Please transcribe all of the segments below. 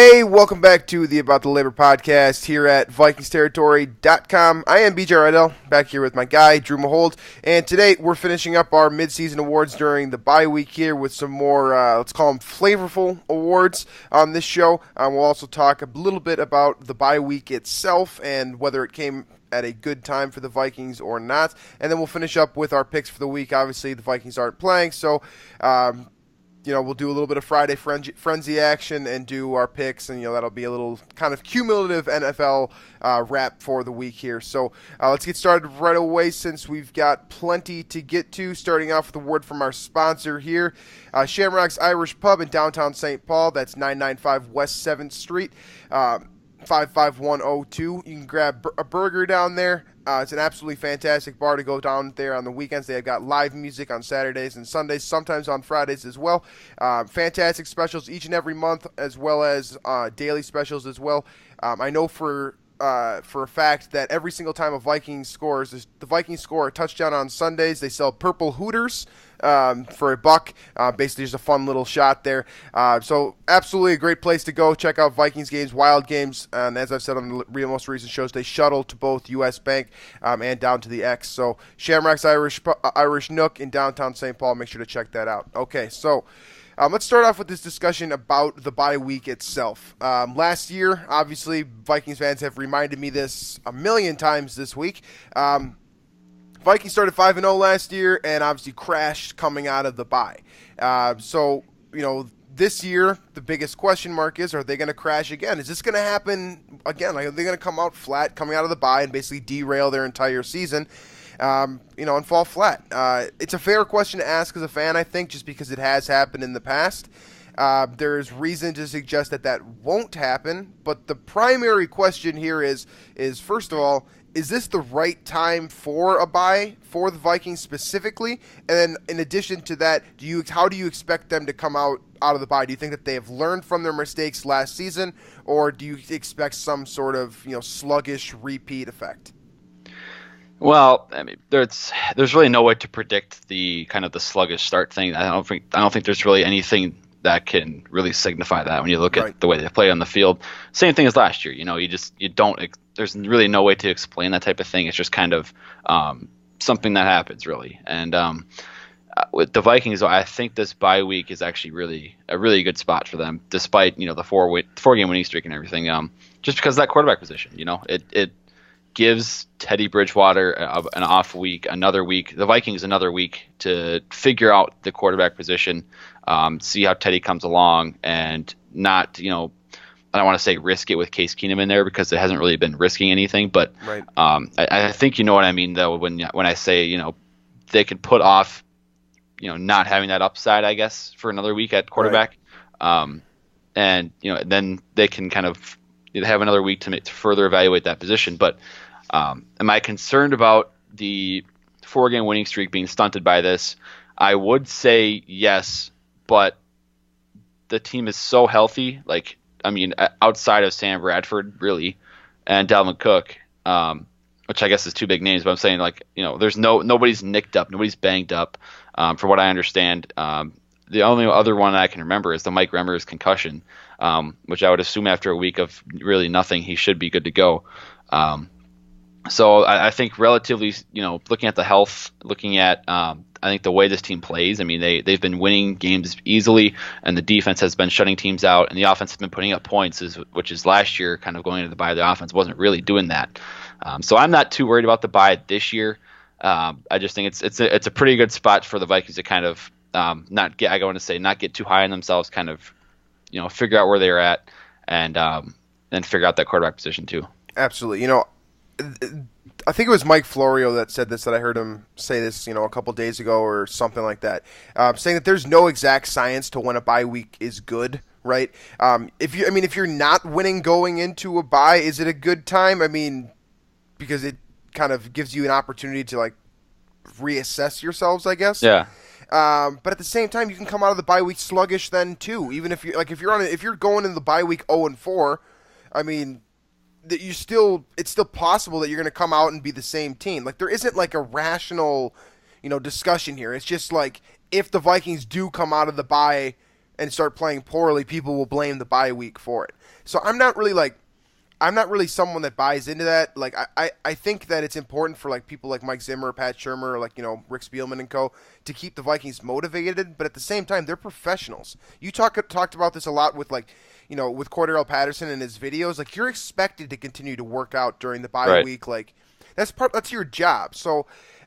Hey, welcome back to the About the Labor podcast here at VikingsTerritory.com. I am BJ Reidell, back here with my guy, Drew Mahowald, and today we're finishing up our midseason awards during the bye week here with some more, let's call them flavorful awards on this show. We'll also talk a little bit about the bye week itself and whether it came at a good time for the Vikings or not, and then we'll finish up with our picks for the week. Obviously, the Vikings aren't playing, so we'll do a little bit of Friday frenzy action and do our picks, and that'll be a little kind of cumulative NFL wrap for the week here. So let's get started right away since we've got plenty to get to. Starting off with a word from our sponsor here, Shamrock's Irish Pub in downtown St. Paul. That's 995 West 7th Street. 55102. You can grab a burger down there. It's an absolutely fantastic bar to go down there on the weekends. They've got live music on Saturdays and Sundays, sometimes on Fridays as well. Fantastic specials each and every month, as well as daily specials as well. I know for a fact that every single time a Viking scores, the Vikings score a touchdown on Sundays, they sell purple Hooters for $1. Basically, just a fun little shot there. So absolutely a great place to go. Check out Vikings games, Wild games, and as I've said on the most recent shows, they shuttle to both U.S. Bank and down to the X. So Shamrock's Irish Nook in downtown St. Paul. Make sure to check that out. Okay, so let's start off with this discussion about the bye week itself. Last year, obviously, Vikings fans have reminded me this a million times this week. Vikings started 5-0 last year and obviously crashed coming out of the bye. This year, the biggest question mark is, are they going to crash again? Is this going to happen again? Like, are they going to come out flat coming out of the bye and basically derail their entire season? And fall flat. It's a fair question to ask as a fan, I think, just because it has happened in the past. There's reason to suggest that won't happen, but the primary question here is first of all, is this the right time for a bye for the Vikings specifically? And then in addition to that, how do you expect them to come out of the bye? Do you think that they have learned from their mistakes last season, or do you expect some sort of sluggish repeat effect? Well, I mean, there's really no way to predict the kind of the sluggish start thing. I don't think there's really anything that can really signify that when you look at the way they play on the field. Same thing as last year. There's really no way to explain that type of thing. It's just kind of something that happens, really. And with the Vikings, I think this bye week is actually a really good spot for them, despite the four-game winning streak and everything. Just because of that quarterback position, it gives Teddy Bridgewater an off week, another week, the Vikings another week to figure out the quarterback position, see how Teddy comes along, and not, I don't want to say risk it with Case Keenum in there because it hasn't really been risking anything, but I think you know what I mean, though, when I say, they can put off, not having that upside, I guess, for another week at quarterback. And, then they can kind of have another week to further evaluate that position. But am I concerned about the four-game winning streak being stunted by this? I would say yes, but the team is so healthy. Outside of Sam Bradford, really, and Dalvin Cook, which I guess is two big names, but I'm saying there's nobody's nicked up, nobody's banged up, from what I understand. The only other one I can remember is the Mike Remmers concussion, which I would assume after a week of really nothing, he should be good to go. So I think relatively, looking at the health, looking at I think the way this team plays, I mean, they've been winning games easily, and the defense has been shutting teams out, and the offense has been putting up points, which is last year kind of going into the bye. The offense wasn't really doing that. So I'm not too worried about the bye this year. I just think it's a pretty good spot for the Vikings to kind of not get too high on themselves, kind of figure out where they're at, and figure out that quarterback position too. Absolutely. I think it was Mike Florio that said this, that I heard him say this, a couple days ago or something like that, saying that there's no exact science to when a bye week is good, right? If you're not winning going into a bye, is it a good time? I mean, because it kind of gives you an opportunity to reassess yourselves, I guess. Yeah. But at the same time, you can come out of the bye week sluggish then too. Even if you're going into the bye week 0-4, I mean, it's still possible that you're going to come out and be the same team. There isn't a rational, discussion here. It's just if the Vikings do come out of the bye and start playing poorly, people will blame the bye week for it. So I'm not really someone that buys into that. Like I think that it's important for like people like Mike Zimmer, Pat Shurmur, or like Rick Spielman and co. to keep the Vikings motivated, but at the same time they're professionals. You talked about this a lot with with Cordell Patterson and his videos. Like you're expected to continue to work out during the bye week. Like that's your job. So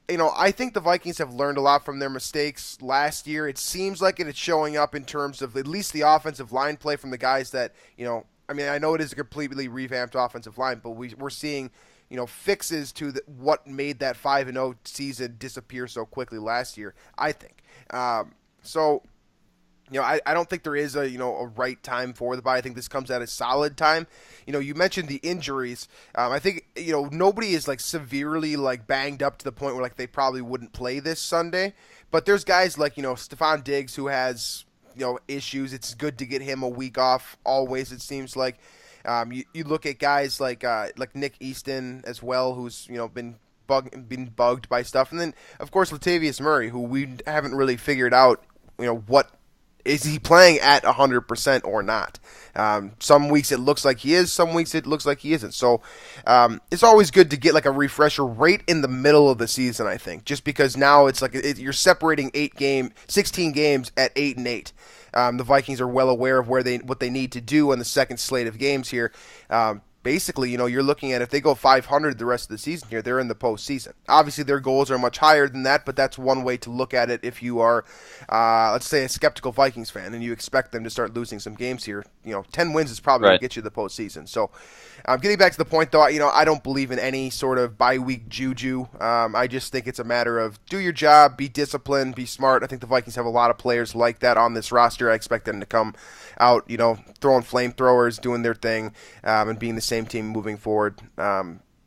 I think the Vikings have learned a lot from their mistakes last year. It seems like it's showing up in terms of at least the offensive line play from the guys that I know it is a completely revamped offensive line, but we're seeing, fixes to what made that 5-0 season disappear so quickly last year, I think. I don't think there is a right time for the bye. I think this comes at a solid time. You mentioned the injuries. I think, nobody is like severely like banged up to the point where like they probably wouldn't play this Sunday, but there's guys like, Stephon Diggs who has issues. It's good to get him a week off always, it seems like. You look at guys like Nick Easton as well, who's been bugged by stuff, and then of course Latavius Murray, who we haven't really figured out what is he playing at 100% or not. Some weeks it looks like he is, some weeks it looks like he isn't. So it's always good to get like a refresher right in the middle of the season, I think, just because now it's like you're separating 16 games at 8-8. The Vikings are well aware of what they need to do on the second slate of games here. Basically, you're looking at if they go 500 the rest of the season here, they're in the postseason. Obviously, their goals are much higher than that, but that's one way to look at it if you are, let's say, a skeptical Vikings fan and you expect them to start losing some games here. 10 wins is probably going to get you the postseason. So, getting back to the point, though, I don't believe in any sort of bye-week juju. I just think it's a matter of do your job, be disciplined, be smart. I think the Vikings have a lot of players like that on this roster. I expect them to come out, throwing flamethrowers, doing their thing, and being the same team moving forward.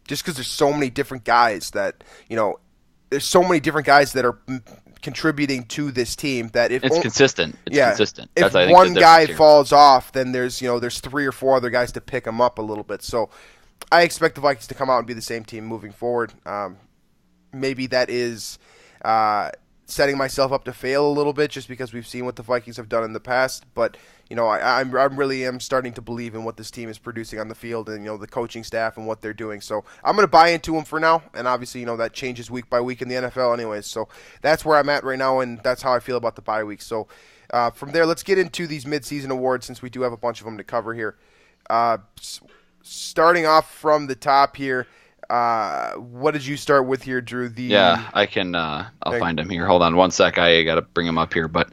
Just because there's so many different guys that, are contributing to this team that if it's consistent. It's consistent. If one guy falls off, then there's 3 or 4 other guys to pick him up a little bit. So I expect the Vikings to come out and be the same team moving forward. Maybe that is setting myself up to fail a little bit just because we've seen what the Vikings have done in the past. But, I really am starting to believe in what this team is producing on the field and, the coaching staff and what they're doing. So I'm going to buy into them for now. And obviously, that changes week by week in the NFL anyways. So that's where I'm at right now, and that's how I feel about the bye week. So from there, let's get into these midseason awards since we do have a bunch of them to cover here. Starting off from the top here, what did you start with here, Drew? I can. I'll find him here. Hold on one sec. I got to bring him up here. But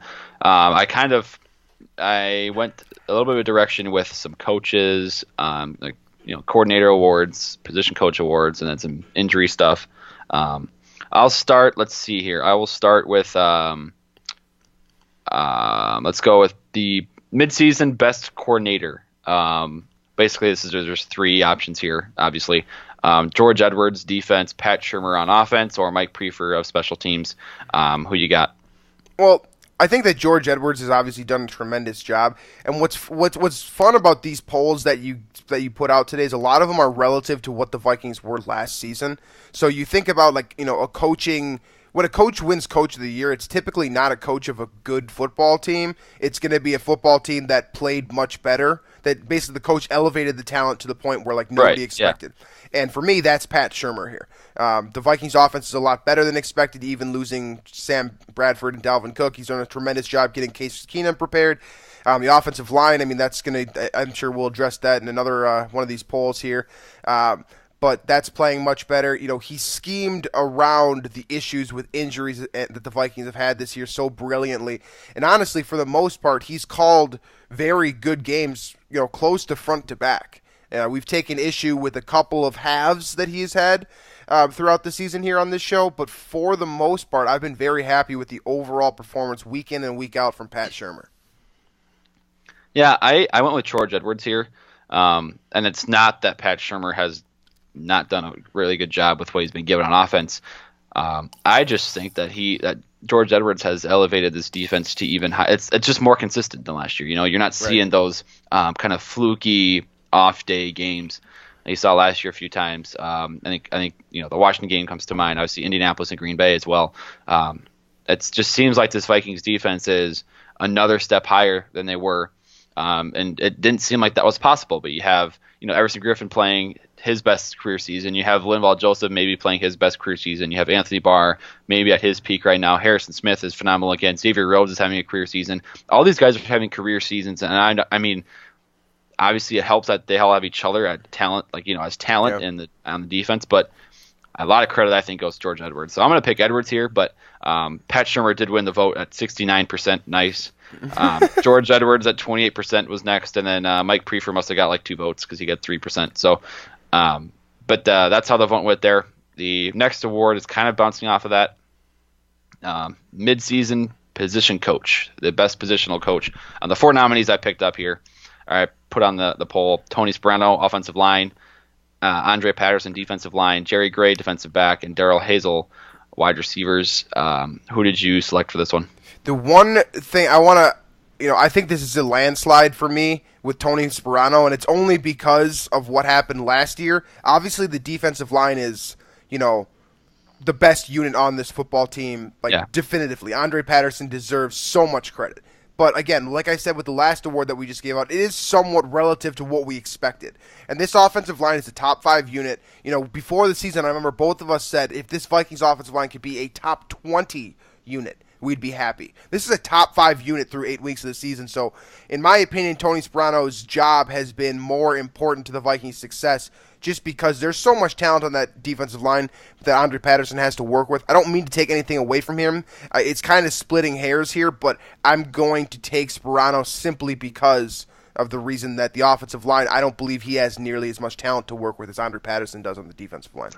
I went a little bit of a direction with some coaches, coordinator awards, position coach awards, and then some injury stuff. I'll start. Let's see here. I will start with. Let's go with the midseason best coordinator. Basically, there's 3 options here. Obviously. George Edwards, defense, Pat Shurmur on offense, or Mike Prefer of special teams. Who you got? Well, I think that George Edwards has obviously done a tremendous job. And what's fun about these polls that you put out today is a lot of them are relative to what the Vikings were last season. So you think about when a coach wins Coach of the Year, it's typically not a coach of a good football team. It's going to be a football team that played much better. That basically the coach elevated the talent to the point where nobody expected. Yeah. And for me, that's Pat Shurmur here. The Vikings offense is a lot better than expected, even losing Sam Bradford and Dalvin Cook. He's done a tremendous job getting Case Keenum prepared. The offensive line, I'm sure we'll address that in another one of these polls here. But that's playing much better. He schemed around the issues with injuries that the Vikings have had this year so brilliantly. And honestly, for the most part, he's called very good games, close to front to back. We've taken issue with a couple of halves that he's had throughout the season here on this show, but for the most part, I've been very happy with the overall performance week in and week out from Pat Shurmur. Yeah, I went with George Edwards here, and it's not that Pat Shurmur has not done a really good job with what he's been given on offense. I just think that George Edwards has elevated this defense to even high. It's just more consistent than last year. You're not seeing those kind of fluky off-day games that you saw last year a few times. I think the Washington game comes to mind. Obviously, Indianapolis and Green Bay as well. It just seems like this Vikings defense is another step higher than they were. And it didn't seem like that was possible. But you have, Everson Griffin playing his best career season. You have Linval Joseph maybe playing his best career season. You have Anthony Barr maybe at his peak right now. Harrison Smith is phenomenal again. Xavier Rhodes is having a career season. All these guys are having career seasons, and I mean, obviously it helps that they all have each other at talent, as talent on the defense. But a lot of credit I think goes to George Edwards. So I'm going to pick Edwards here, but Pat Shurmur did win the vote at 69%. Nice. George Edwards at 28% was next, and then Mike Prefer must have got like 2 votes because he got 3%. So, but that's how the vote went there. The next award is kind of bouncing off of that. Midseason position coach, the best positional coach. On the 4 nominees I picked up here, I put on the poll: Tony Sperano, offensive line; Andre Patterson, defensive line; Jerry Gray, defensive back; and Daryl Hazel, wide receivers. Who did you select for this one? The one thing I want to, I think this is a landslide for me with Tony Sperano, and it's only because of what happened last year. Obviously, the defensive line is, the best unit on this football team, definitively. Andre Patterson deserves so much credit. But again, like I said with the last award that we just gave out, it is somewhat relative to what we expected. And this offensive line is a top 5 unit. Before the season, I remember both of us said if this Vikings offensive line could be a top 20 unit, we'd be happy. This is a top 5 unit through 8 weeks of the season. So, in my opinion, Tony Sperano's job has been more important to the Vikings' success just because there's so much talent on that defensive line that Andre Patterson has to work with. I don't mean to take anything away from him. It's kind of splitting hairs here, but I'm going to take Sperano simply because of the reason that the offensive line, I don't believe he has nearly as much talent to work with as Andre Patterson does on the defensive line.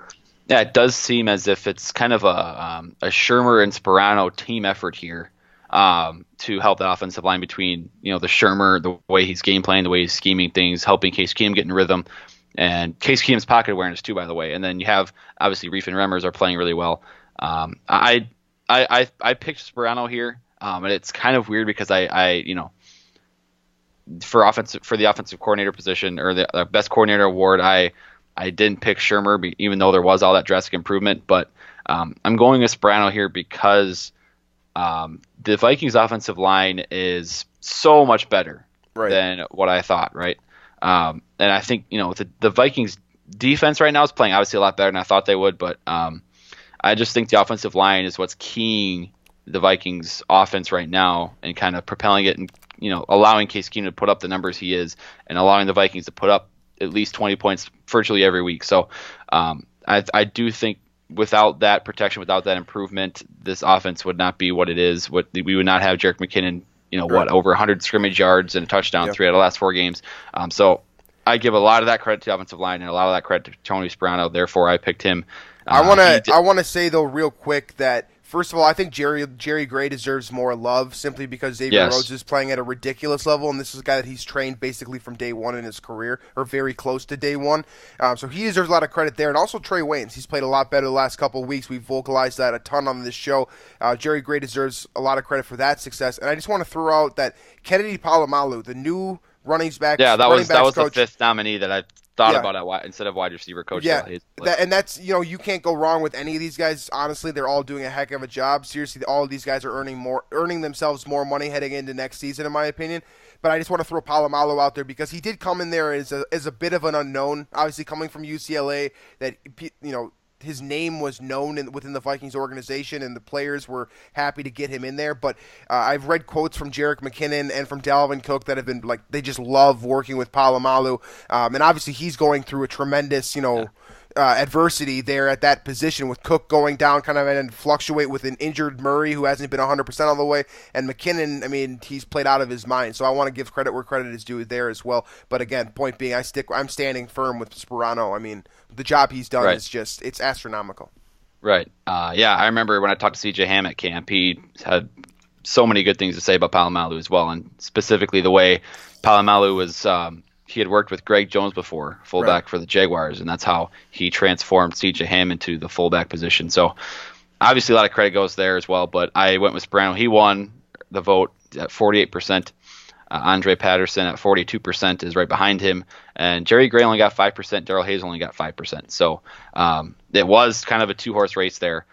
Yeah, it does seem as if it's kind of a Shurmur and Sperano team effort here to help the offensive line between, the Shurmur, the way he's game playing, the way he's scheming things, helping Case Keenum get in rhythm, and Case Keenum's pocket awareness too, by the way. And then you have, obviously, Reef and Remmers are playing really well. I picked Sperano here, and it's kind of weird because for the offensive coordinator position or the best coordinator award, I didn't pick Shurmur, even though there was all that drastic improvement. But I'm going with Sperano here because the Vikings offensive line is so much better than what I thought, right? And I think, the Vikings defense right now is playing obviously a lot better than I thought they would. But I just think the offensive line is what's keying the Vikings offense right now and kind of propelling it and, allowing Case Keenum to put up the numbers he is and allowing the Vikings to put up at least 20 points virtually every week. So I do think without that protection, without that improvement, this offense would not be what it is. We would not have Jerick McKinnon, over 100 scrimmage yards and a touchdown 3 out of the last 4 games. So I give a lot of that credit to the offensive line and a lot of that credit to Tony Sperano. Therefore, I picked him. I want to say though real quick that first of all, I think Jerry Gray deserves more love simply because Xavier Rhodes is playing at a ridiculous level, and this is a guy that he's trained basically from day one in his career, or very close to day one. So he deserves a lot of credit there. And also Trey Waynes. He's played a lot better the last couple of weeks. We've vocalized that a ton on this show. Jerry Gray deserves a lot of credit for that success. And I just want to throw out that Kennedy Palomalu, the new running backs coach, the 5th nominee that I thought about instead of wide receiver coach. And that's, you can't go wrong with any of these guys. Honestly, they're all doing a heck of a job. Seriously, all of these guys are earning themselves more money heading into next season, in my opinion. But I just want to throw Palomalu out there because he did come in there as a bit of an unknown. Obviously, coming from UCLA, that his name was known within the Vikings organization, and the players were happy to get him in there. But I've read quotes from Jerick McKinnon and from Dalvin Cook that have been they just love working with Palomalu. And obviously he's going through a tremendous, adversity there at that position with Cook going down kind of and fluctuate with an injured Murray who hasn't been 100% all the way. And McKinnon, he's played out of his mind. So I want to give credit where credit is due there as well. But again, point being, I'm standing firm with Sperano. The job he's done is just, it's astronomical. Right. I remember when I talked to CJ Ham at camp, he had so many good things to say about Palomalu as well, and specifically the way Palomalu was he had worked with Greg Jones before, fullback for the Jaguars, and that's how he transformed CJ Ham into the fullback position. So obviously a lot of credit goes there as well, but I went with Sperano. He won the vote at 48%. Andre Patterson at 42% is right behind him, and Jerry Gray only got 5%. Daryl Hayes only got 5%. So it was kind of a 2-horse race there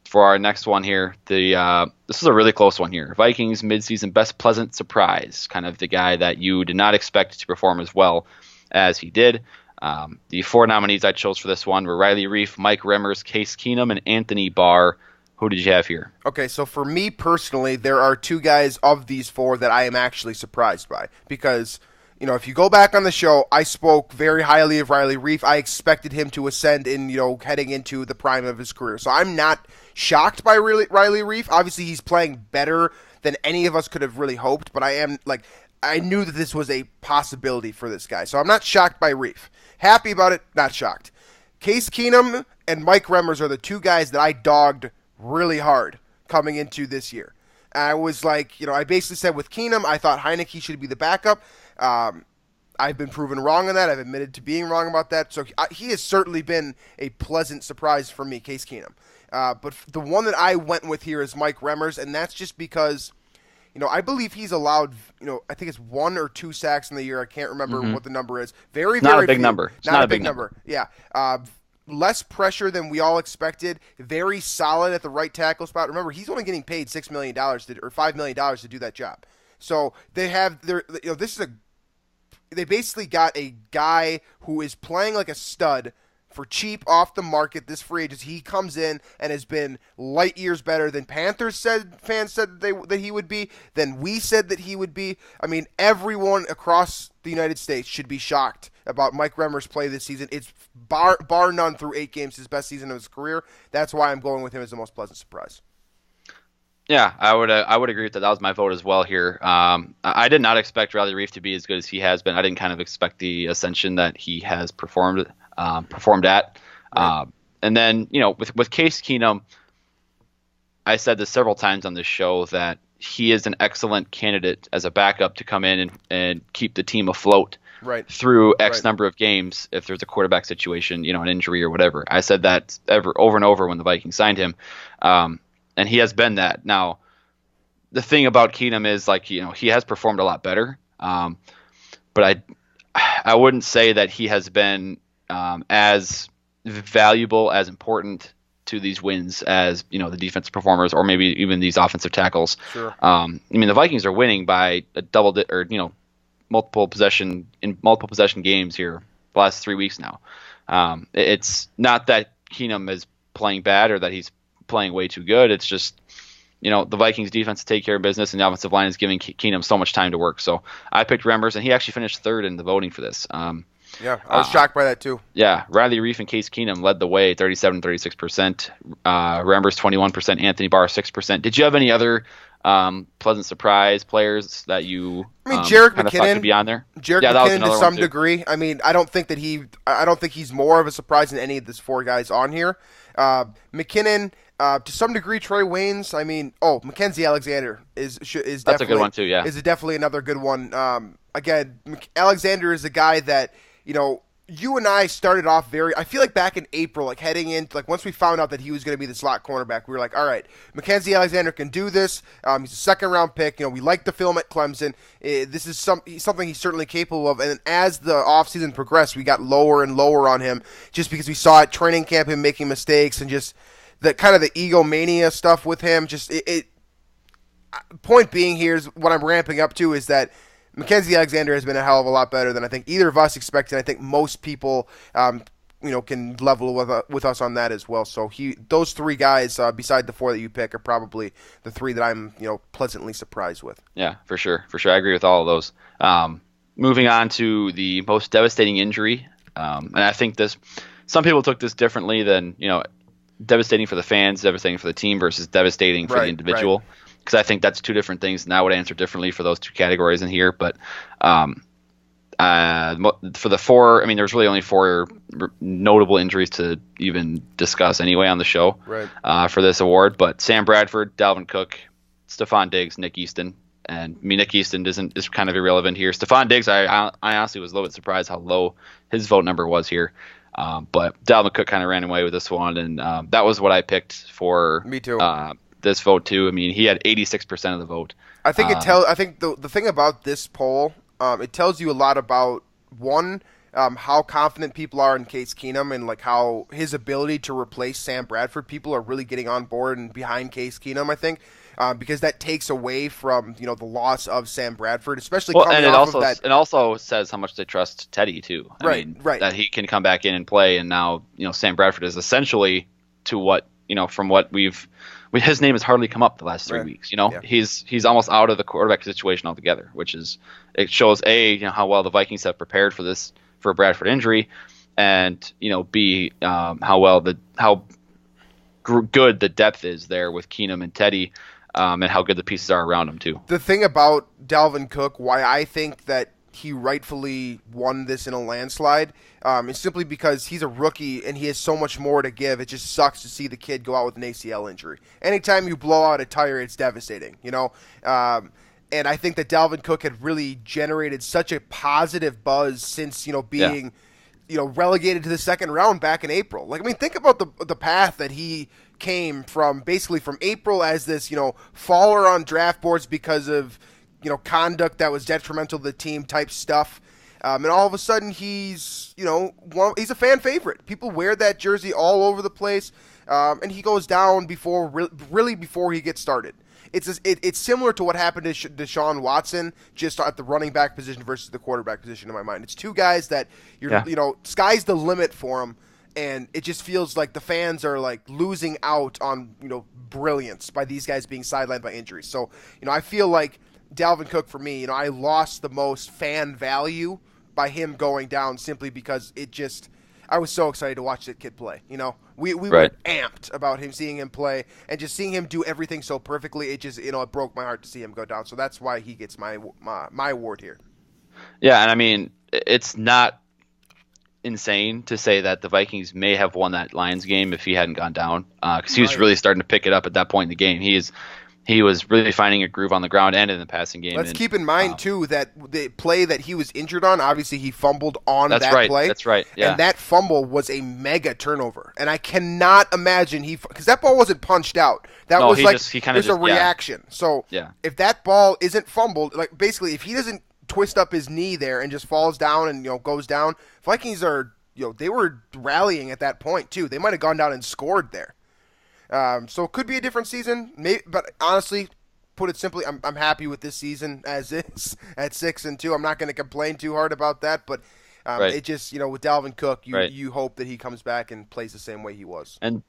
for for our next one here, this is a really close one here. Vikings midseason best pleasant surprise, kind of the guy that you did not expect to perform as well as he did. The 4 nominees I chose for this one were Riley Reiff, Mike Remmers, Case Keenum, and Anthony Barr. Who did you have here? Okay, so for me personally, there are 2 guys of these 4 that I am actually surprised by. Because, if you go back on the show, I spoke very highly of Riley Reiff. I expected him to ascend in, heading into the prime of his career. So I'm not shocked by Riley Reiff. Obviously, he's playing better than any of us could have really hoped. But I knew that this was a possibility for this guy. So I'm not shocked by Reiff. Happy about it, not shocked. Case Keenum and Mike Remmers are the 2 guys that I dogged really hard coming into this year. I was like, I basically said with Keenum, I thought Heineke should be the backup. I've been proven wrong on that. I've admitted to being wrong about that. So he has certainly been a pleasant surprise for me, Case Keenum. But the one that I went with here is Mike Remmers, and that's just because, I believe he's allowed, I think it's 1 or 2 sacks in the year. I can't remember what the number is. Very, not very a big few. number. It's not a big number. Yeah. Less pressure than we all expected. Very solid at the right tackle spot. Remember, he's only getting paid $6 million or $5 million to do that job. So they have they basically got a guy who is playing like a stud for cheap off the market this free agency. He comes in and has been light years better than fans said that he would be, than we said that he would be. I mean, everyone across the United States should be shocked about Mike Remmers' play this season. It's bar none through 8 games his best season of his career. That's why I'm going with him as the most pleasant surprise. Yeah, I would agree with that. That was my vote as well here. I did not expect Riley Reiff to be as good as he has been. I didn't kind of expect the ascension that he has performed at. Right. And then, with Case Keenum, I said this several times on this show that he is an excellent candidate as a backup to come in and keep the team afloat through X number of games if there's a quarterback situation, an injury or whatever. I said that over and over when the Vikings signed him. And he has been that. Now, the thing about Keenum is, he has performed a lot better. But I wouldn't say that he has been as valuable, as important to these wins as, the defensive performers or maybe even these offensive tackles. Sure. The Vikings are winning by multiple possession games here the last 3 weeks now. It's not that Keenum is playing bad or that he's playing way too good. It's just, the Vikings defense take care of business and the offensive line is giving Keenum so much time to work. So I picked Remmers, and he actually finished 3rd in the voting for this. Yeah, I was shocked by that too. Yeah, Riley Reiff and Case Keenum led the way, 37-36%. Remmers 21%, Anthony Barr 6%. Did you have any other pleasant surprise players that you Jerick McKinnon could be on there? Jerick McKinnon to some degree. I don't think he's more of a surprise than any of these 4 guys on here. McKinnon, to some degree, Trey Waynes. Mackenzie Alexander is definitely, that's a good one too. Yeah, is definitely another good one. Again, Alexander is a guy that you and I started off I feel like back in April, heading in, once we found out that he was going to be the slot cornerback, we were like, all right, Mackenzie Alexander can do this. He's a 2nd-round pick. We like the film at Clemson. This is something he's certainly capable of. And as the offseason progressed, we got lower and lower on him just because we saw at training camp him making mistakes and just the kind of the egomania stuff with him. Point being here is what I'm ramping up to is that Mackenzie Alexander has been a hell of a lot better than I think either of us expected. I think most people, can level with us on that as well. So those 3 guys, beside the 4 that you pick, are probably the 3 that I'm, pleasantly surprised with. Yeah, for sure. I agree with all of those. Moving on to the most devastating injury, and I think some people took this differently than devastating for the fans, devastating for the team versus devastating for the individual. Right. Because I think that's 2 different things, and I would answer differently for those 2 categories in here. But for the 4, there's really only 4 notable injuries to even discuss anyway on the show for this award. But Sam Bradford, Dalvin Cook, Stephon Diggs, Nick Easton. And Nick Easton is kind of irrelevant here. Stephon Diggs, I honestly was a little bit surprised how low his vote number was here. But Dalvin Cook kind of ran away with this one, and that was what I picked for. Me too. This vote too. He had 86% of the vote. I think I think the thing about this poll, it tells you a lot about one, how confident people are in Case Keenum and like how his ability to replace Sam Bradford. People are really getting on board and behind Case Keenum, I think, because that takes away from the loss of Sam Bradford, especially coming off of that. It also says how much they trust Teddy too. Right. That he can come back in and play, and now Sam Bradford is essentially to what from what his name has hardly come up the last 3 weeks. Yeah. He's almost out of the quarterback situation altogether, which it shows how well the Vikings have prepared for a Bradford injury, and B, how good the depth is there with Keenum and Teddy, and how good the pieces are around him too. The thing about Dalvin Cook, why I think that he rightfully won this in a landslide, is simply because he's a rookie and he has so much more to give. It just sucks to see the kid go out with an ACL injury. Anytime you blow out a tire, it's devastating, and I think that Dalvin Cook had really generated such a positive buzz since being relegated to the second round back in April. Think about the path that he came from, basically from April as this faller on draft boards because of conduct that was detrimental to the team type stuff, and all of a sudden he's he's a fan favorite. People wear that jersey all over the place, and he goes down before he gets started. It's similar to what happened to Deshaun Watson, just at the running back position versus the quarterback position in my mind. It's two guys that sky's the limit for them, and it just feels like the fans are like losing out on brilliance by these guys being sidelined by injuries. So I feel like Dalvin Cook, for me, I lost the most fan value by him going down simply because I was so excited to watch that kid play. We were amped about seeing him play, and just seeing him do everything so perfectly. It just it broke my heart to see him go down. So that's why he gets my award here. Yeah, and it's not insane to say that the Vikings may have won that Lions game if he hadn't gone down, because he was really starting to pick it up at that point in the game. He was really finding a groove on the ground and in the passing game. Let's keep in mind, too, that the play that he was injured on, obviously he fumbled on that play. That's right, yeah. And that fumble was a mega turnover. And I cannot imagine because that ball wasn't punched out. That was there's a reaction. Yeah. So if that ball isn't fumbled, basically if he doesn't twist up his knee there and just falls down and goes down, Vikings are they were rallying at that point, too. They might have gone down and scored there. So it could be a different season, but honestly, put it simply, I'm happy with this season as is at 6-2. I'm not going to complain too hard about that, but it just with Dalvin Cook, you hope that he comes back and plays the same way he was. And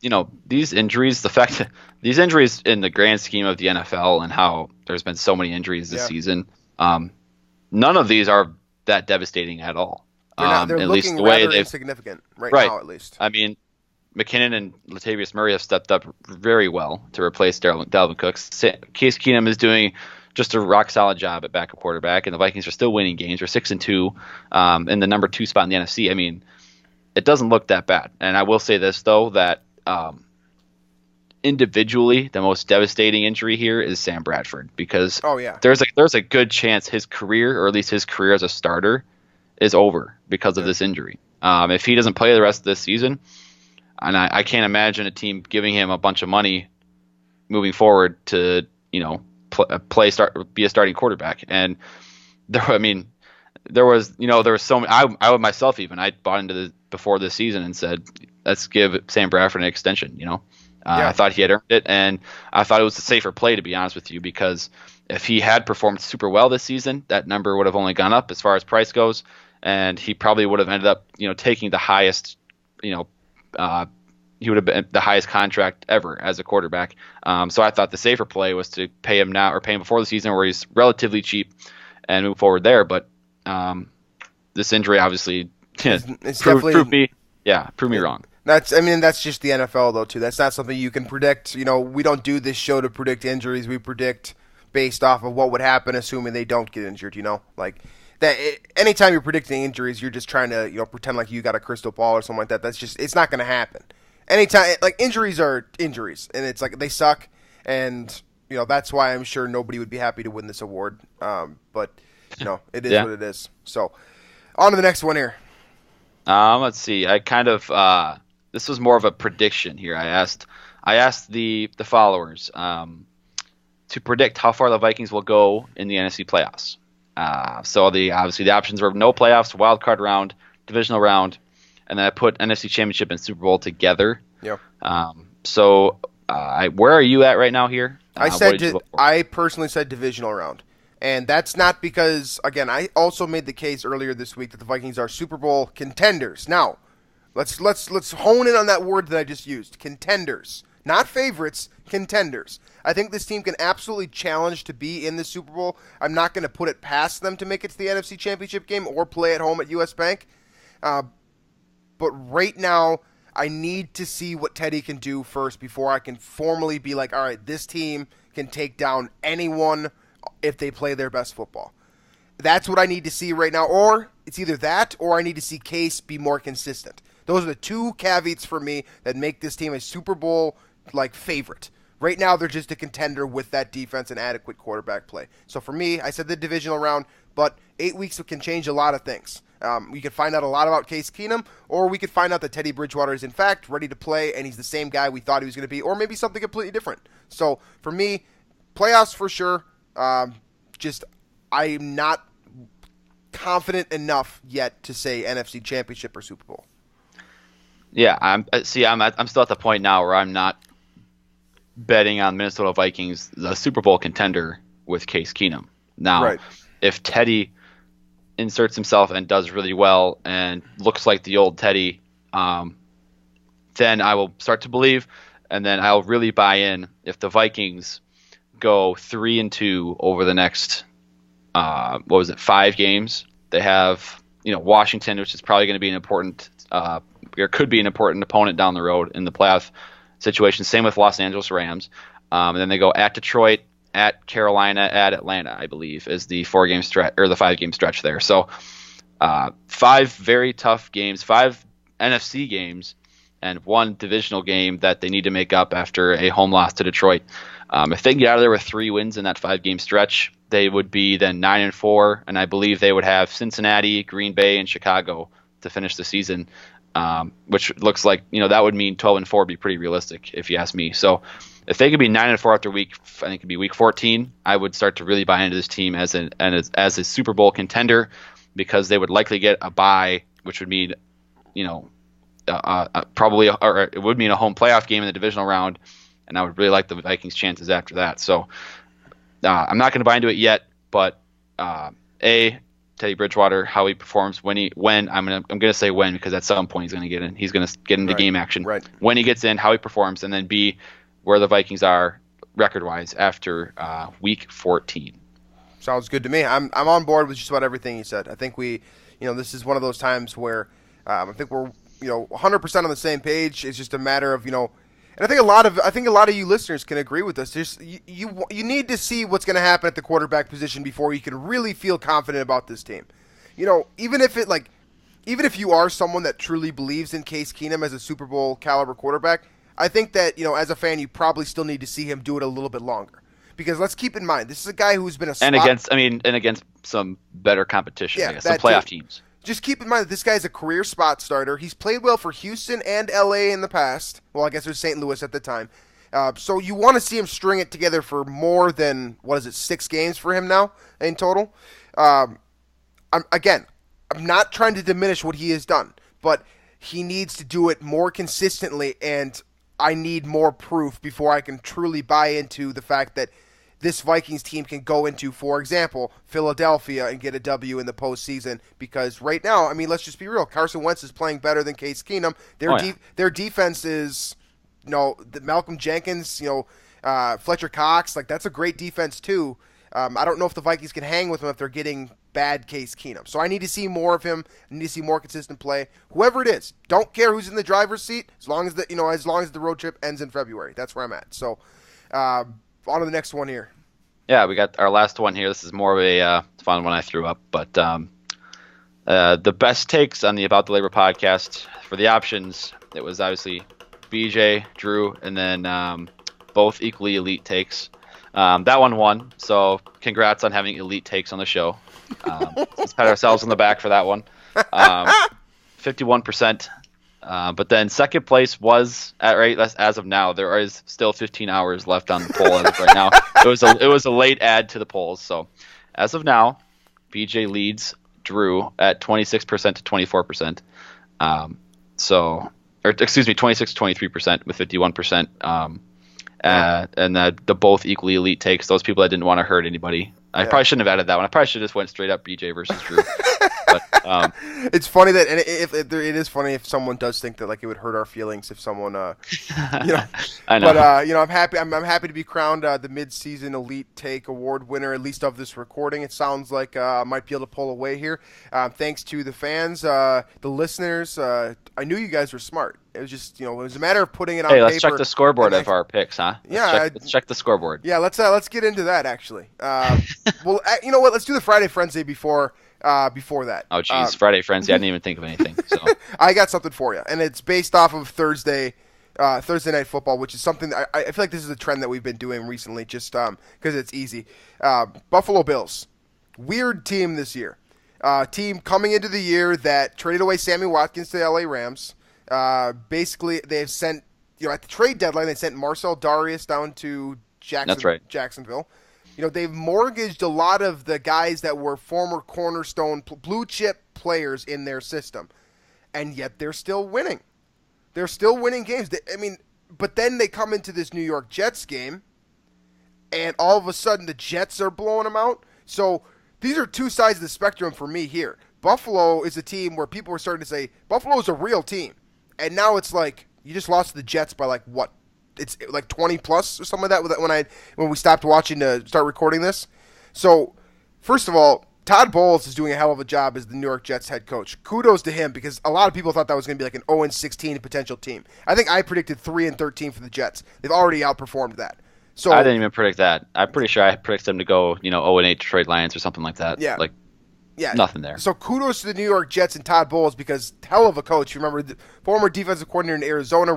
these injuries, the fact that these injuries in the grand scheme of the NFL and how there's been so many injuries this season, none of these are that devastating at all. They're at looking least the way rather insignificant right now, at least. I mean, McKinnon and Latavius Murray have stepped up very well to replace Dalvin Cook. Case Keenum is doing just a rock-solid job at backup quarterback, and the Vikings are still winning games. They're 6-2 in the number 2 spot in the NFC. I mean, it doesn't look that bad. And I will say this, though, that individually, the most devastating injury here is Sam Bradford, because there's a good chance his career, or at least his career as a starter, is over because of this injury. If he doesn't play the rest of this season, and I can't imagine a team giving him a bunch of money moving forward to be a starting quarterback. And there was so many. I myself even I bought into before this season and said, let's give Sam Bradford an extension. I thought he had earned it, and I thought it was a safer play, to be honest with you, because if he had performed super well this season, that number would have only gone up as far as price goes, and he probably would have ended up taking the highest he would have been the highest contract ever as a quarterback. So I thought the safer play was to pay him now, or pay him before the season where he's relatively cheap, and move forward there. But this injury obviously proved me wrong. That's just the NFL though too. That's not something you can predict. We don't do this show to predict injuries. We predict based off of what would happen, assuming they don't get injured. Anytime you're predicting injuries, you're just trying to pretend like you got a crystal ball or something like that. That's just, it's not going to happen. Anytime, injuries are injuries, and it's they suck, and that's why I'm sure nobody would be happy to win this award. But it is what it is. So on to the next one here. Let's see. I kind of this was more of a prediction here. I asked the followers to predict how far the Vikings will go in the NFC playoffs. So obviously the options were no playoffs, wild card round, divisional round, and then I put NFC Championship and Super Bowl together. Yep. Where are you at right now here? I personally said divisional round. And that's not because, again, I also made the case earlier this week that the Vikings are Super Bowl contenders. Now, let's hone in on that word that I just used. Contenders. Not favorites, contenders. I think this team can absolutely challenge to be in the Super Bowl. I'm not going to put it past them to make it to the NFC Championship game or play at home at US Bank. But right now, I need to see what Teddy can do first before I can formally be like, all right, this team can take down anyone if they play their best football. That's what I need to see right now. Or it's either that or I need to see Case be more consistent. Those are the two caveats for me that make this team a Super Bowl favorite. Right now, they're just a contender with that defense and adequate quarterback play. So for me, I said the divisional round, but 8 weeks can change a lot of things. We could find out a lot about Case Keenum, or we could find out that Teddy Bridgewater is in fact ready to play and he's the same guy we thought he was going to be, or maybe something completely different. So for me, playoffs for sure. I'm not confident enough yet to say NFC Championship or Super Bowl. Yeah, I'm still at the point now where I'm not betting on Minnesota Vikings, the Super Bowl contender with Case Keenum. Now, right. If Teddy inserts himself and does really well and looks like the old Teddy, then I will start to believe, and then I'll really buy in if the Vikings go 3-2 over the next 5 games. They have Washington, which is probably going to be an important or could be an important opponent down the road in the playoff situation. Same with Los Angeles Rams, and then they go at Detroit, at Carolina, at Atlanta, I believe, is the 4-game stretch or the 5-game stretch there. So 5 very tough games, 5 NFC games, and 1 divisional game that they need to make up after a home loss to Detroit. If they can get out of there with 3 wins in that 5-game stretch, they would be then 9-4, and I believe they would have Cincinnati, Green Bay, and Chicago to finish the season, which looks like that would mean 12-4 would be pretty realistic if you ask me. So if they could be 9-4 after I think it'd be week 14, I would start to really buy into this team as a Super Bowl contender, because they would likely get a bye, which would mean probably, or it would mean a home playoff game in the divisional round. And I would really like the Vikings' chances after that. So I'm not going to buy into it yet, but Teddy Bridgewater, how he performs when I'm going to say when, because at some point he's going to get in. He's going to get into game action. Right. When he gets in, how he performs, and then B, where the Vikings are record-wise after week 14. Sounds good to me. I'm on board with just about everything you said. I think this is one of those times where I think we're 100% on the same page. It's just a matter of and I think a lot of you listeners can agree with us. You need to see what's going to happen at the quarterback position before you can really feel confident about this team. Even if you are someone that truly believes in Case Keenum as a Super Bowl caliber quarterback, I think that as a fan you probably still need to see him do it a little bit longer. Because let's keep in mind, this is a guy who's been against some better competition, I guess, some playoff teams. Just keep in mind that this guy's a career spot starter. He's played well for Houston and LA in the past. Well, I guess it was St. Louis at the time. So you want to see him string it together for more than, 6 games for him now in total? I'm not trying to diminish what he has done, but he needs to do it more consistently, and I need more proof before I can truly buy into the fact that this Vikings team can go into, for example, Philadelphia and get a W in the postseason. Because right now, let's just be real. Carson Wentz is playing better than Case Keenum. Their defense is, Malcolm Jenkins, Fletcher Cox. That's a great defense too. I don't know if the Vikings can hang with them if they're getting bad Case Keenum. So I need to see more of him. I need to see more consistent play. Whoever it is, don't care who's in the driver's seat as long as the road trip ends in February. That's where I'm at. So on to the next one here. Yeah, we got our last one here. This is more of a fun one I threw up, but the best takes on the About the Labor podcast for the options, it was obviously BJ, Drew, and then both equally elite takes. That one won, so congrats on having elite takes on the show. Let's pat ourselves on the back for that one. 51%. But then second place was as of now. There is still 15 hours left on the poll as of right now. It was a late add to the polls. So as of now, BJ leads Drew at 26% to 24%. Or excuse me, 26 to 23% with 51%. And the both equally elite takes. Those people that didn't want to hurt anybody. I probably shouldn't have added that one. I probably should have just went straight up BJ versus Drew. But it's funny that, and it is funny if someone does think that like it would hurt our feelings if someone, you know. I know. But I'm happy. I'm happy to be crowned the mid-season elite take award winner, at least of this recording. It sounds like I might be able to pull away here. Thanks to the fans, the listeners. I knew you guys were smart. It was just, it was a matter of putting it on paper. Hey, let's check the scoreboard of our picks, huh? Let's check the scoreboard. Yeah, let's get into that actually. Well, you know what? Let's do the Friday Frenzy before that. Oh, geez, Friday Frenzy. I didn't even think of anything. So I got something for you, and it's based off of Thursday Night Football, which is something that I feel like this is a trend that we've been doing recently, just because it's easy. Buffalo Bills, weird team this year. Team coming into the year that traded away Sammy Watkins to the LA Rams. Basically, they've sent, at the trade deadline, they sent Marcel Darius down to Jacksonville. They've mortgaged a lot of the guys that were former cornerstone blue chip players in their system, and yet they're still winning. They're still winning games. But then they come into this New York Jets game, and all of a sudden the Jets are blowing them out. So these are two sides of the spectrum for me here. Buffalo is a team where people were starting to say Buffalo is a real team. And now it's like you just lost to the Jets by like what? It's like 20 plus or something like that when we stopped watching to start recording this. So, first of all, Todd Bowles is doing a hell of a job as the New York Jets head coach. Kudos to him because a lot of people thought that was going to be like an 0-16 potential team. I think I predicted 3-13 for the Jets. They've already outperformed that. So I didn't even predict that. I'm pretty sure I predicted them to go, 0-8 Detroit Lions or something like that. Yeah. Nothing there. So kudos to the New York Jets and Todd Bowles because hell of a coach. You remember the former defensive coordinator in Arizona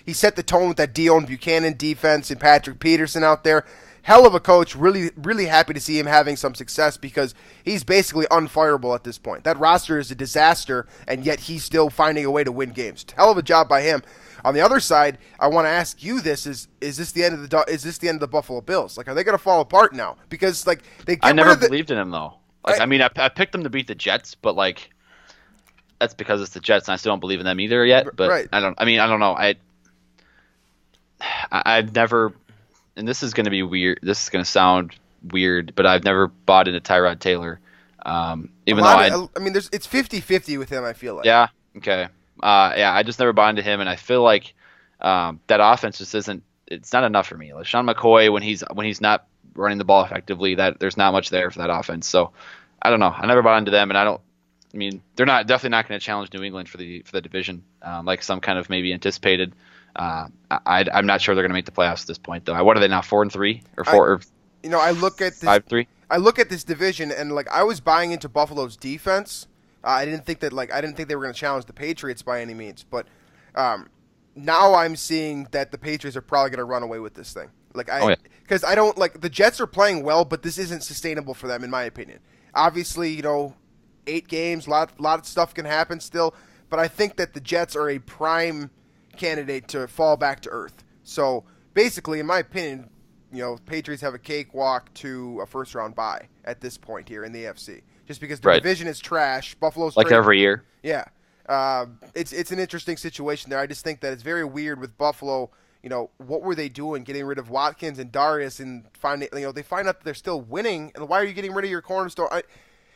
he set the tone with that Dion Buchanan defense and Patrick Peterson out there. Hell of a coach. Really, really happy to see him having some success because he's basically unfireable at this point. That roster is a disaster, and yet he's still finding a way to win games. Hell of a job by him. On the other side, I want to ask you this: is this the end of the Buffalo Bills? Like, are they going to fall apart now? Because I never believed in him though. I picked them to beat the Jets, but that's because it's the Jets, and I still don't believe in them either yet. But right. I don't know. I've never, and this is going to be weird. This is going to sound weird, but I've never bought into Tyrod Taylor. It's 50-50 with him. I feel like. Yeah. Okay. I just never bought into him, and I feel like that offense just isn't. It's not enough for me. Like Sean McCoy, when he's not running the ball effectively, that there's not much there for that offense. So I don't know. I never bought into them, and they're definitely not going to challenge New England for the division, like some kind of maybe anticipated. I'm not sure they're going to make the playoffs at this point, though. What are they now? 4-3 or 4? I look at this 5-3. I look at this division, and I was buying into Buffalo's defense. I didn't think they were going to challenge the Patriots by any means, but now I'm seeing that the Patriots are probably going to run away with this thing. Because I don't the Jets are playing well, but this isn't sustainable for them, in my opinion. Obviously, 8 games, lot of stuff can happen still, but I think that the Jets are a prime candidate to fall back to earth. So basically, in my opinion, Patriots have a cakewalk to a first round bye at this point here in the AFC, just because the division is trash. Buffalo's every year. Yeah, it's an interesting situation there. I just think that it's very weird with Buffalo. What were they doing getting rid of Watkins and Darius and they find out that they're still winning, and why are you getting rid of your cornerstone?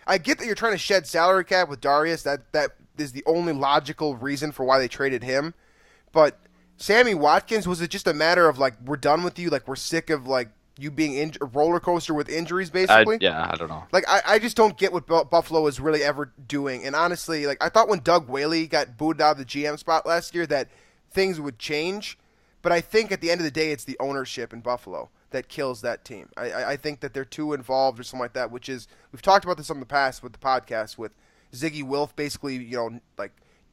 I get that you're trying to shed salary cap with Darius. That is the only logical reason for why they traded him. But Sammy Watkins, was it just a matter of we're done with you, we're sick of you being a roller coaster with injuries, basically? I don't know. I just don't get what Buffalo is really ever doing. And honestly, I thought when Doug Whaley got booted out of the GM spot last year that things would change. But I think at the end of the day, it's the ownership in Buffalo that kills that team. I think that they're too involved or something like that, which is, we've talked about this on the past with the podcast with Ziggy Wilf basically,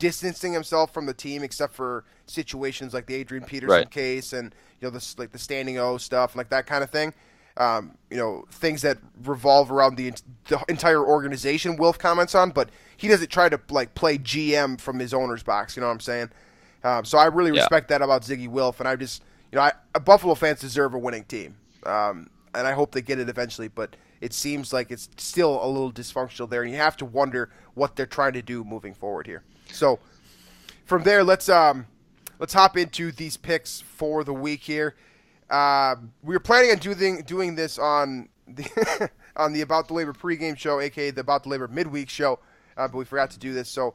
distancing himself from the team except for situations like the Adrian Peterson case and, the Standing O stuff, that kind of thing. Things that revolve around the entire organization Wilf comments on, but he doesn't try to play GM from his owner's box, you know what I'm saying? So I really respect that about Ziggy Wilf, and I just, Buffalo fans deserve a winning team, and I hope they get it eventually. But it seems like it's still a little dysfunctional there, and you have to wonder what they're trying to do moving forward here. So from there, let's hop into these picks for the week here. We were planning on doing this on the on the About the Labor pregame show, aka the About the Labor midweek show, but we forgot to do this. So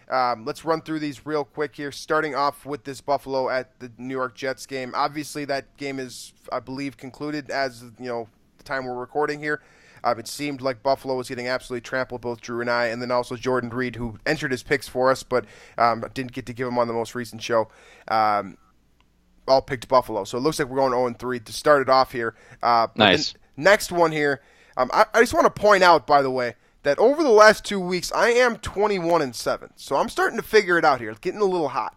let's run through these real quick here, starting off with this Buffalo at the New York Jets game. Obviously, that game is, I believe, concluded as the time we're recording here. It seemed like Buffalo was getting absolutely trampled, both Drew and I, and then also Jordan Reed, who entered his picks for us, but didn't get to give him on the most recent show. All picked Buffalo. So it looks like we're going 0-3 to start it off here. Nice. Next one here. I just want to point out, by the way, that over the last 2 weeks, I am 21-7. So I'm starting to figure it out here. It's getting a little hot.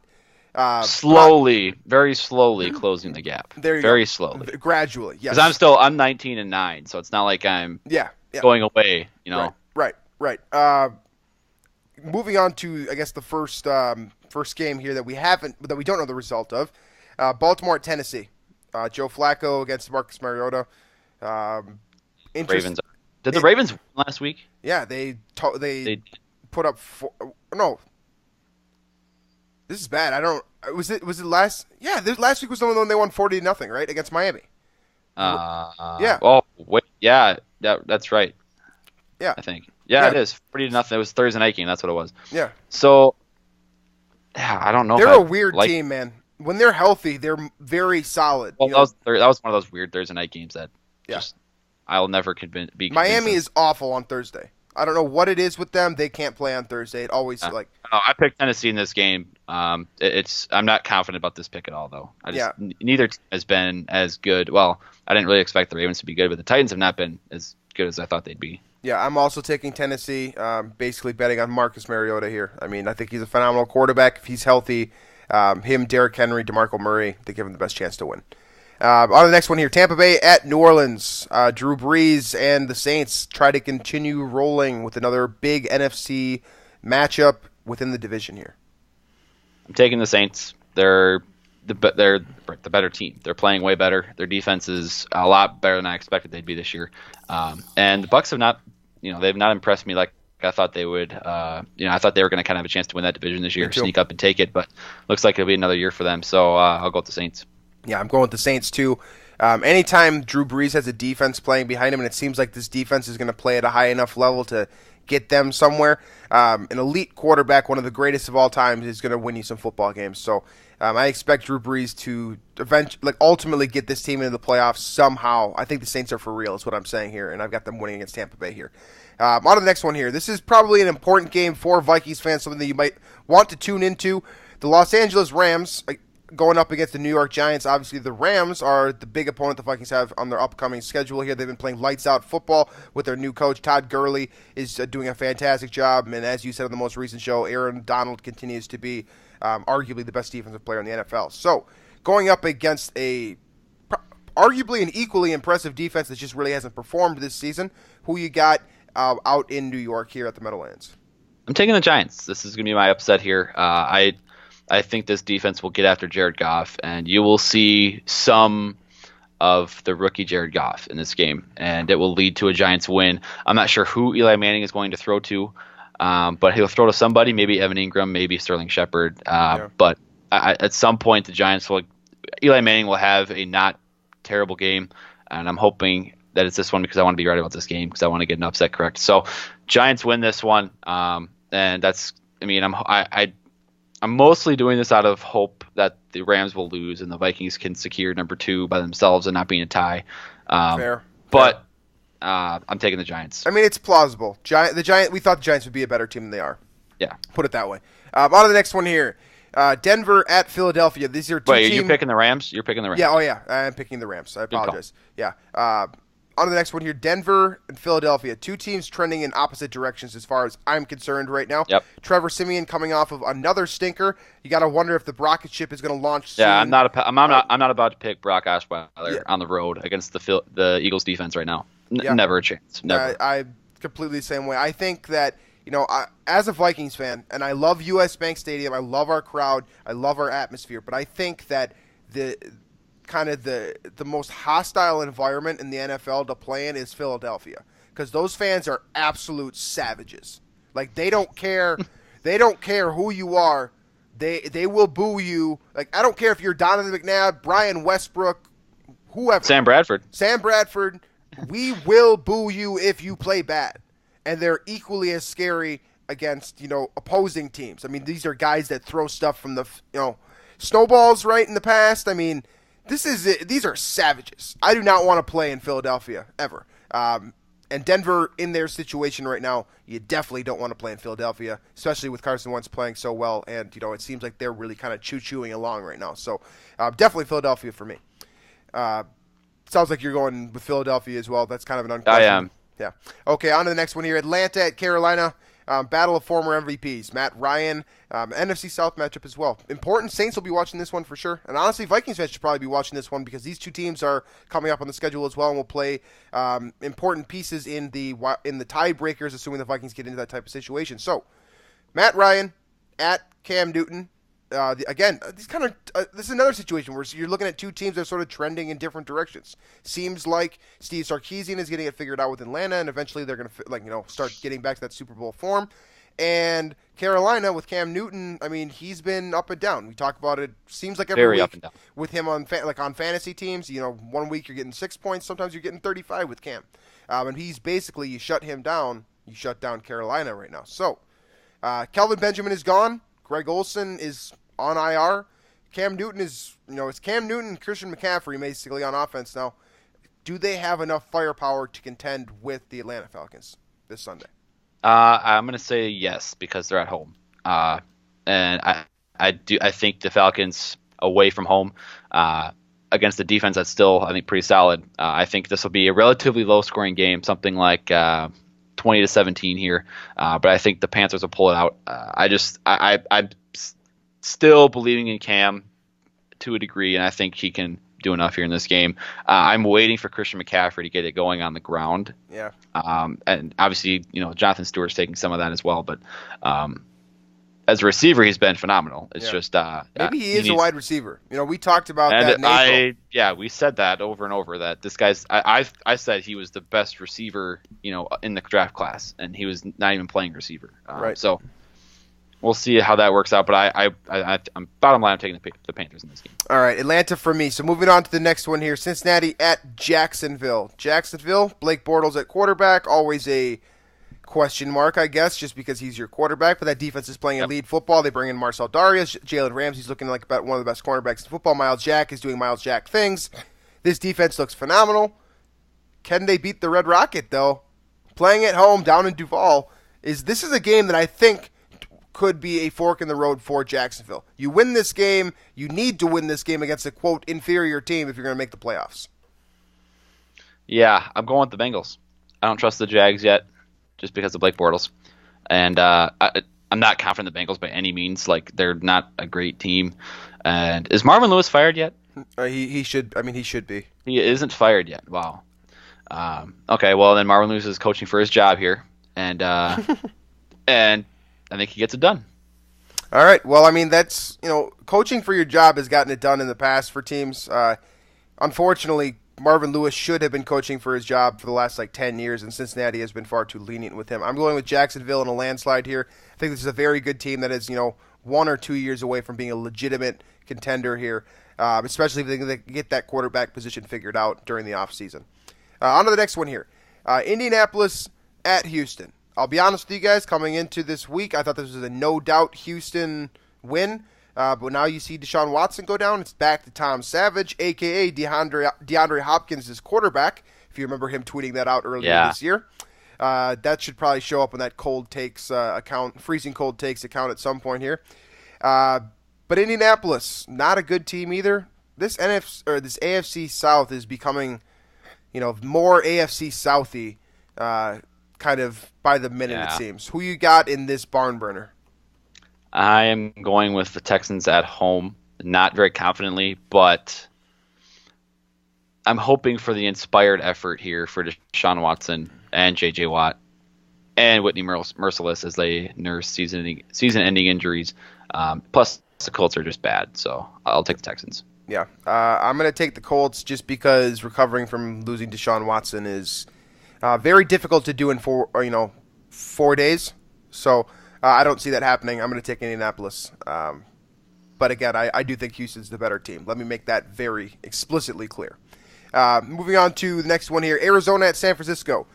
Very slowly closing the gap. There you very go. Slowly. Gradually, yes. Because I'm 19-9, so it's not like I'm going away, Right. Moving on to, I guess, the first game here that we don't know the result of. Baltimore at Tennessee. Joe Flacco against Marcus Mariota. Ravens. Did the Ravens win last week? Yeah, they put up no. This is bad. I don't. Was it last? Yeah, last week was the one they won 40-0, right, against Miami. Yeah. Oh wait. Yeah. That's right. Yeah. I think. Yeah, it is 40-0. It was Thursday night game. That's what it was. Yeah. So. Yeah, I don't know. They're a weird team, man. When they're healthy, they're very solid. Well, that was one of those weird Thursday night games that just I'll never be convinced. Miami is awful on Thursday. I don't know what it is with them. They can't play on Thursday. It always I picked Tennessee in this game. I'm not confident about this pick at all, though. Neither team has been as good. Well, I didn't really expect the Ravens to be good, but the Titans have not been as good as I thought they'd be. Yeah, I'm also taking Tennessee. Basically betting on Marcus Mariota here. I mean, I think he's a phenomenal quarterback if he's healthy. Him, Derrick Henry, DeMarco Murray, they give him the best chance to win. On the next one here, Tampa Bay at New Orleans. Drew Brees and the Saints try to continue rolling with another big NFC matchup within the division here. I'm taking the Saints. They're the better team. They're playing way better. Their defense is a lot better than I expected they'd be this year. And the Bucs have not, they've not impressed me like I thought they would. I thought they were going to kind of have a chance to win that division this year, sneak up and take it, but looks like it'll be another year for them. So I'll go with the Saints. Yeah, I'm going with the Saints too. Anytime Drew Brees has a defense playing behind him, and it seems like this defense is going to play at a high enough level to get them somewhere, an elite quarterback, one of the greatest of all time, is going to win you some football games. So I expect Drew Brees to ultimately get this team into the playoffs somehow. I think the Saints are for real, is what I'm saying here, and I've got them winning against Tampa Bay here. On to the next one here. This is probably an important game for Vikings fans, something that you might want to tune into. The Los Angeles Rams going up against the New York Giants. Obviously, the Rams are the big opponent the Vikings have on their upcoming schedule here. They've been playing lights-out football with their new coach. Todd Gurley is doing a fantastic job, and as you said on the most recent show, Aaron Donald continues to be arguably the best defensive player in the NFL. So, going up against arguably an equally impressive defense that just really hasn't performed this season, who you got out in New York here at the Meadowlands? I'm taking the Giants. This is going to be my upset here. I think this defense will get after Jared Goff, and you will see some of the rookie Jared Goff in this game, and it will lead to a Giants win. I'm not sure who Eli Manning is going to throw to, but he'll throw to somebody, maybe Evan Ingram, maybe Sterling Shepard. But at some point, the Giants Eli Manning will have a not terrible game, and I'm hoping that it's this one because I want to be right about this game because I want to get an upset correct. So Giants win this one, and I'm mostly doing this out of hope that the Rams will lose and the Vikings can secure number 2 by themselves and not being a tie. Fair. But I'm taking the Giants. I mean, it's plausible. We thought the Giants would be a better team than they are. Yeah. Put it that way. On to the next one here. Denver at Philadelphia. These are two teams. Wait, are you picking the Rams? You're picking the Rams. Yeah, I'm picking the Rams. I apologize. Yeah. On to the next one here. Denver and Philadelphia. Two teams trending in opposite directions as far as I'm concerned right now. Yep. Trevor Siemian coming off of another stinker. You got to wonder if the rocket ship is going to launch soon. Yeah, I'm not about to pick Brock Osweiler on the road against the Eagles defense right now. Never a chance. Never. I'm completely the same way. I think that, as a Vikings fan, and I love US Bank Stadium, I love our crowd, I love our atmosphere, but I think that the most hostile environment in the NFL to play in is Philadelphia. because those fans are absolute savages. Like, they don't care. They don't care who you are. They will boo you. Like, I don't care if you're Donovan McNabb, Brian Westbrook, whoever. Sam Bradford. We will boo you if you play bad. And they're equally as scary against, opposing teams. I mean, these are guys that throw stuff from the, snowballs right in the past. I mean, these are savages. I do not want to play in Philadelphia ever. And Denver, in their situation right now, you definitely don't want to play in Philadelphia, especially with Carson Wentz playing so well. And, it seems like they're really kind of chewing along right now. So, definitely Philadelphia for me. Sounds like you're going with Philadelphia as well. That's kind of an unquestioned. I am. Yeah. Okay, on to the next one here. Atlanta at Carolina. Battle of former MVPs. Matt Ryan. NFC South matchup as well. Important. Saints will be watching this one for sure. And honestly, Vikings fans should probably be watching this one because these two teams are coming up on the schedule as well and will play important pieces in the tiebreakers, assuming the Vikings get into that type of situation. So, Matt Ryan at Cam Newton. This is another situation where you're looking at two teams that are sort of trending in different directions. Seems like Steve Sarkisian is getting it figured out with Atlanta, and eventually they're going to start getting back to that Super Bowl form. And Carolina with Cam Newton, I mean, he's been up and down. We talk about it. Seems like every Very week up and down. with him on fantasy teams. 1 week you're getting 6 points, sometimes you're getting 35 with Cam, and he's basically you shut him down, you shut down Carolina right now. So, Kelvin Benjamin is gone. Greg Olsen is on IR. Cam Newton is, it's Cam Newton and Christian McCaffrey basically on offense now. Do they have enough firepower to contend with the Atlanta Falcons this Sunday? I'm going to say yes because they're at home. And I think the Falcons away from home against the defense that's still, I think, pretty solid. I think this will be a relatively low-scoring game, something like 20-17 here. But I think the Panthers will pull it out. I'm still believing in Cam to a degree, and I think he can do enough here in this game. I'm waiting for Christian McCaffrey to get it going on the ground. Yeah. And obviously, Jonathan Stewart's taking some of that as well. But as a receiver, he's been phenomenal. It's just maybe he is a wide receiver. We talked about that. We said that over and over that this guy's. I said he was the best receiver, in the draft class, and he was not even playing receiver. Right. So we'll see how that works out. But I'm bottom line, I'm taking the Panthers in this game. All right, Atlanta for me. So moving on to the next one here, Cincinnati at Jacksonville. Blake Bortles at quarterback, always a question mark, I guess, just because he's your quarterback. But that defense is playing elite football. They bring in Marcel Darius. Jalen Ramsey's looking like about one of the best cornerbacks in football. Miles Jack is doing Miles Jack things. This defense looks phenomenal. Can they beat the Red Rocket, though? Playing at home down in Duval, this is a game that I think could be a fork in the road for Jacksonville. You win this game, you need to win this game against a, quote, inferior team if you're going to make the playoffs. Yeah, I'm going with the Bengals. I don't trust the Jags yet, just because of Blake Bortles. And I'm not confident in the Bengals by any means. Like, they're not a great team. And is Marvin Lewis fired yet? He should. I mean, he should be. He isn't fired yet. Wow. Okay, well, then Marvin Lewis is coaching for his job here. And and I think he gets it done. All right. Well, I mean, that's, coaching for your job has gotten it done in the past for teams. Unfortunately, Marvin Lewis should have been coaching for his job for the last 10 years, and Cincinnati has been far too lenient with him. I'm going with Jacksonville in a landslide here. I think this is a very good team that is, 1 or 2 years away from being a legitimate contender here, especially if they can get that quarterback position figured out during the offseason. On to the next one here. Indianapolis at Houston. I'll be honest with you guys, coming into this week, I thought this was a no-doubt Houston win. But now you see Deshaun Watson go down. It's back to Tom Savage, a.k.a. DeAndre Hopkins, as quarterback, if you remember him tweeting that out earlier this year. That should probably show up on that cold takes account, freezing cold takes account at some point here. But Indianapolis, not a good team either. This AFC South is becoming, more AFC Southy, kind of by the minute, it seems. Who you got in this barn burner? I am going with the Texans at home, not very confidently, but I'm hoping for the inspired effort here for Deshaun Watson and J.J. Watt and Whitney Merciless as they nurse season-ending injuries. Plus, the Colts are just bad, so I'll take the Texans. Yeah, I'm going to take the Colts just because recovering from losing Deshaun Watson is Very difficult to do in 4 days. So I don't see that happening. I'm going to take Indianapolis. But again, I do think Houston's the better team. Let me make that very explicitly clear. Moving on to the next one here, Arizona at San Francisco.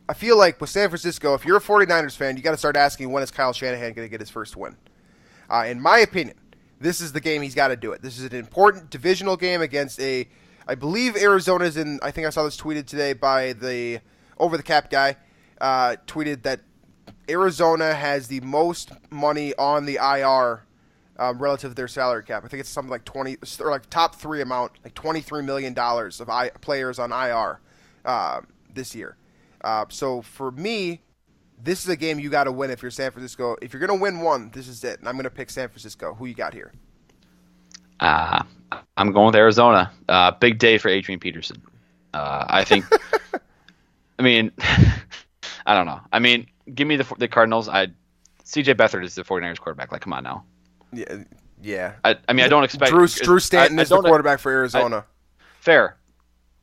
I feel like with San Francisco, if you're a 49ers fan, you got to start asking, when is Kyle Shanahan going to get his first win? In my opinion, this is the game he's got to do it. This is an important divisional game against I believe Arizona's in, I think I saw this tweeted today by the over-the-cap guy, tweeted that Arizona has the most money on the IR relative to their salary cap. I think it's something like 20, or like top three amount, like $23 million of players on IR this year. So for me, this is a game you got to win if you're San Francisco. If you're going to win one, this is it. And I'm going to pick San Francisco. Who you got here? I'm going with Arizona. Big day for Adrian Peterson. I think. I mean, I don't know. I mean, give me the Cardinals. CJ Beathard is the 49ers quarterback. Like, come on now. Yeah. I mean, I don't expect Drew Stanton is the quarterback for Arizona. Fair.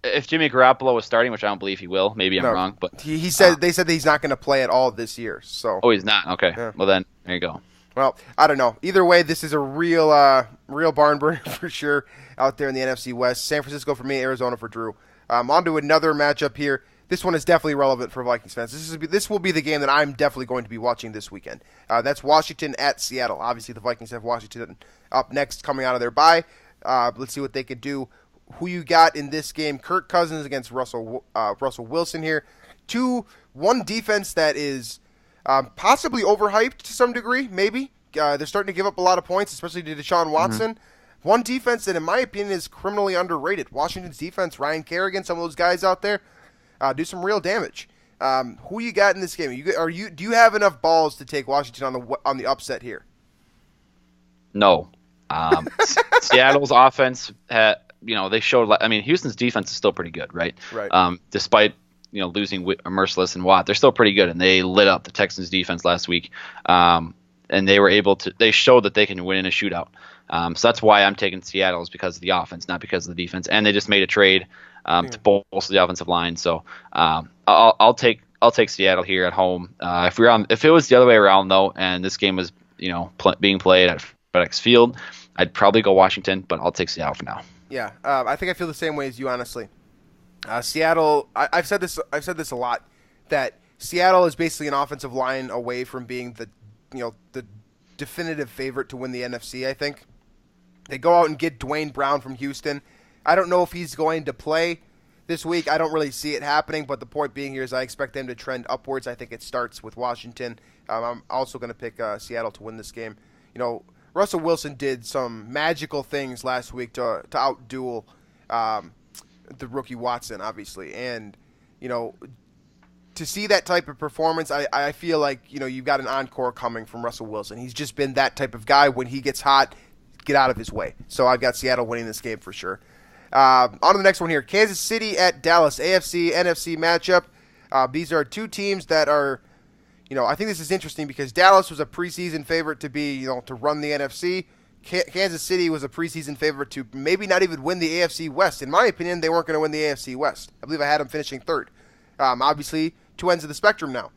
If Jimmy Garoppolo was starting, which I don't believe he will, maybe I'm wrong, but he said they said that he's not going to play at all this year. So. Oh, he's not. Okay. Yeah. Well then, there you go. Well, I don't know. Either way, this is a real barn burner for sure out there in the NFC West. San Francisco for me, Arizona for Drew. On to another matchup here. This one is definitely relevant for Vikings fans. This will be the game that I'm definitely going to be watching this weekend. That's Washington at Seattle. Obviously, the Vikings have Washington up next coming out of their bye. Let's see what they can do. Who you got in this game? Kirk Cousins against Russell Wilson here. One defense that is possibly overhyped to some degree, maybe. They're starting to give up a lot of points, especially to Deshaun Watson. Mm-hmm. One defense that, in my opinion, is criminally underrated. Washington's defense, Ryan Kerrigan, some of those guys out there, do some real damage. Who you got in this game? Do you have enough balls to take Washington on the upset here? No. Seattle's offense they showed. I mean, Houston's defense is still pretty good, right? Right. Despite losing Merciless and Watt, they're still pretty good, and they lit up the Texans' defense last week. And they were able to. They showed that they can win in a shootout. So that's why I'm taking Seattle, is because of the offense, not because of the defense. And they just made a trade to bolster the offensive line. So I'll take Seattle here at home. If it was the other way around though, and this game was being played at FedEx Field, I'd probably go Washington, but I'll take Seattle for now. Yeah, I think I feel the same way as you, honestly. Seattle, I've said this a lot, that Seattle is basically an offensive line away from being the definitive favorite to win the NFC, I think. They go out and get Dwayne Brown from Houston. I don't know if he's going to play this week. I don't really see it happening, but the point being here is I expect them to trend upwards. I think it starts with Washington. I'm also going to pick Seattle to win this game. Russell Wilson did some magical things last week to outduel the rookie Watson, obviously. And, to see that type of performance, I feel like, you've got an encore coming from Russell Wilson. He's just been that type of guy. When he gets hot, get out of his way. So I've got Seattle winning this game for sure. On to the next one here. Kansas City at Dallas, AFC, NFC matchup. These are two teams that are, I think this is interesting because Dallas was a preseason favorite to be, to run the NFC. Kansas City was a preseason favorite to maybe not even win the AFC West. In my opinion, they weren't going to win the AFC West. I believe I had them finishing third. Obviously, two ends of the spectrum now.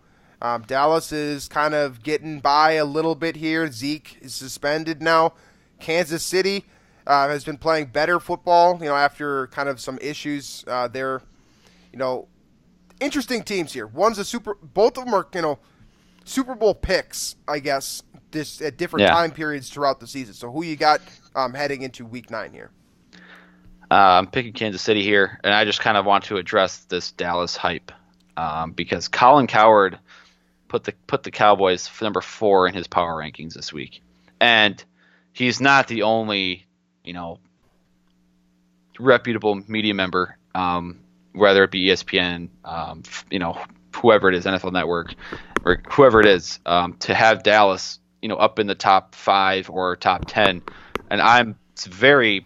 Dallas is kind of getting by a little bit here. Zeke is suspended now. Kansas City has been playing better football, after kind of some issues there. Interesting teams here. Both of them are, Super Bowl picks, I guess, at different time periods throughout the season. So who you got heading into Week 9 here? I'm picking Kansas City here, and I just kind of want to address this Dallas hype because Colin Cowherd put the Cowboys number 4 in his power rankings this week, and he's not the only reputable media member, whether it be ESPN, whoever it is, NFL Network, or whoever it is, to have Dallas up in the top 5 or top 10, and I'm very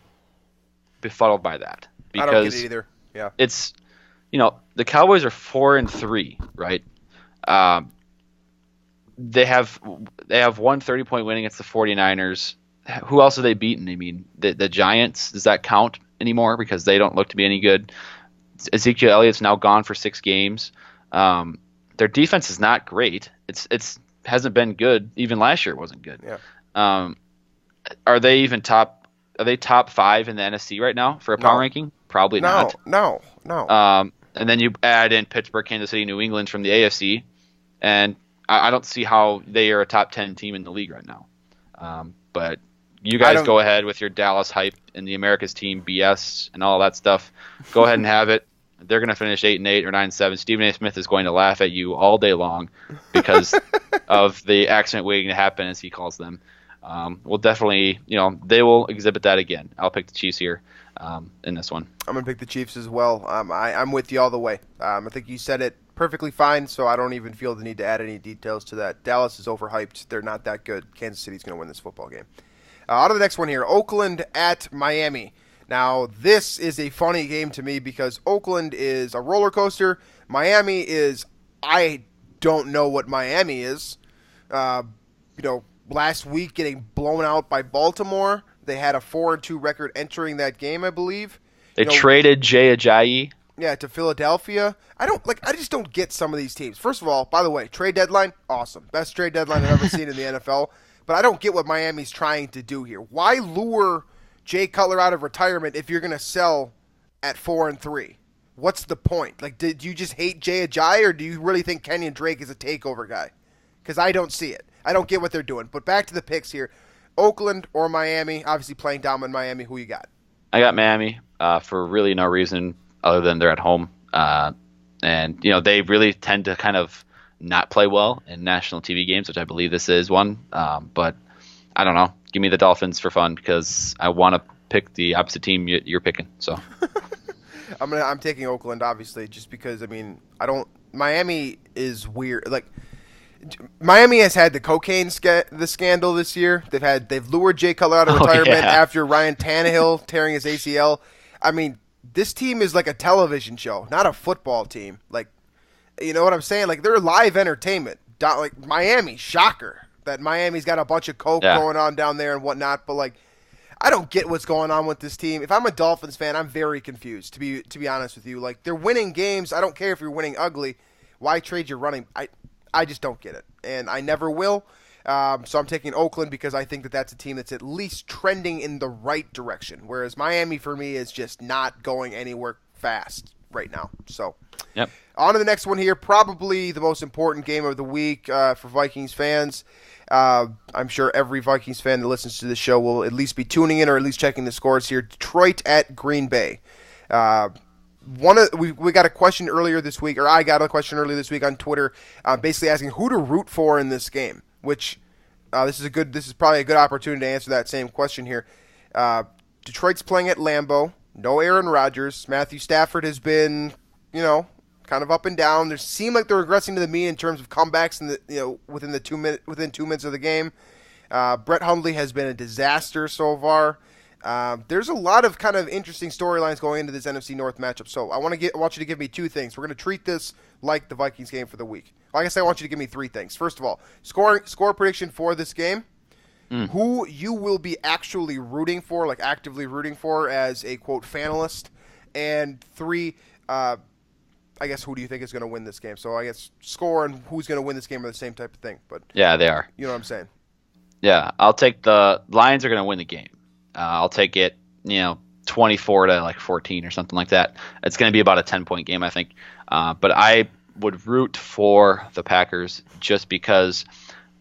befuddled by that because I don't get it either. Yeah, it's the Cowboys are 4-3, right? They have one 30-point win against the 49ers. Who else have they beaten? I mean, the Giants. Does that count anymore? Because they don't look to be any good. Ezekiel Elliott's now gone for 6 games. Their defense is not great. It's hasn't been good. Even last year it wasn't good. Yeah. Are they even top? Are they top 5 in the NFC right now for a power ranking? Probably not. No. And then you add in Pittsburgh, Kansas City, New England from the AFC, and I don't see how they are a top 10 team in the league right now. But you guys go ahead with your Dallas hype and the America's team BS and all that stuff. Go ahead and have it. They're going to finish 8-8 or 9-7. Stephen A. Smith is going to laugh at you all day long because of the accident waiting to happen, as he calls them. We'll definitely, they will exhibit that again. I'll pick the Chiefs here in this one. I'm going to pick the Chiefs as well. I'm with you all the way. I think you said it perfectly fine, so I don't even feel the need to add any details to that. Dallas is overhyped. They're not that good. Kansas City's going to win this football game. On to the next one here. Oakland at Miami. Now, this is a funny game to me because Oakland is a roller coaster. Miami is, I don't know what Miami is. Last week getting blown out by Baltimore. They had a 4-2 record entering that game, I believe. They traded Jay Ajayi. Yeah, to Philadelphia. I just don't get some of these teams. First of all, by the way, trade deadline, awesome. Best trade deadline I've ever seen in the NFL. But I don't get what Miami's trying to do here. Why lure Jay Cutler out of retirement if you're going to sell at 4-3? What's the point? Did you just hate Jay Ajayi, or do you really think Kenyon Drake is a takeover guy? Because I don't see it. I don't get what they're doing. But back to the picks here. Oakland or Miami, obviously playing down in Miami. Who you got? I got Miami for really no reason other than they're at home. And they really tend to kind of not play well in national TV games, which I believe this is one. But I don't know. Give me the Dolphins for fun because I want to pick the opposite team you're picking. So I'm taking Oakland, obviously, just because Miami is weird. Miami has had the cocaine the scandal this year. They've lured Jay Cutler out of retirement after Ryan Tannehill tearing his ACL. I mean, this team is like a television show, not a football team. You know what I'm saying? They're live entertainment. Miami, shocker that Miami's got a bunch of coke going on down there and whatnot. But I don't get what's going on with this team. If I'm a Dolphins fan, I'm very confused. To be honest with you, they're winning games. I don't care if you're winning ugly. Why trade your running? I just don't get it, and I never will. So I'm taking Oakland because I think that's a team that's at least trending in the right direction, whereas Miami for me is just not going anywhere fast right now. So on to the next one here, probably the most important game of the week for Vikings fans. I'm sure every Vikings fan that listens to the show will at least be tuning in or at least checking the scores here. Detroit at Green Bay. We got a question earlier this week, or I got a question earlier this week on Twitter, basically asking who to root for in this game. Which this is probably a good opportunity to answer that same question here. Detroit's playing at Lambeau. No Aaron Rodgers. Matthew Stafford has been, kind of up and down. They seem like they're regressing to the mean in terms of comebacks within 2 minutes of the game. Brett Hundley has been a disaster so far. There's a lot of kind of interesting storylines going into this NFC North matchup. So I want you to give me 2 things. We're going to treat this like the Vikings game for the week. Like I said, I want you to give me 3 things. First of all, score prediction for this game. Who you will be actually rooting for, actively rooting for as a quote fanalist, and 3, I guess who do you think is going to win this game? So I guess score and who's going to win this game are the same type of thing. But yeah, they are. You know what I'm saying? Yeah, I'll take the Lions are going to win the game. I'll take it, 24 to 14 or something like that. It's going to be about a 10-point game, I think. But I would root for the Packers just because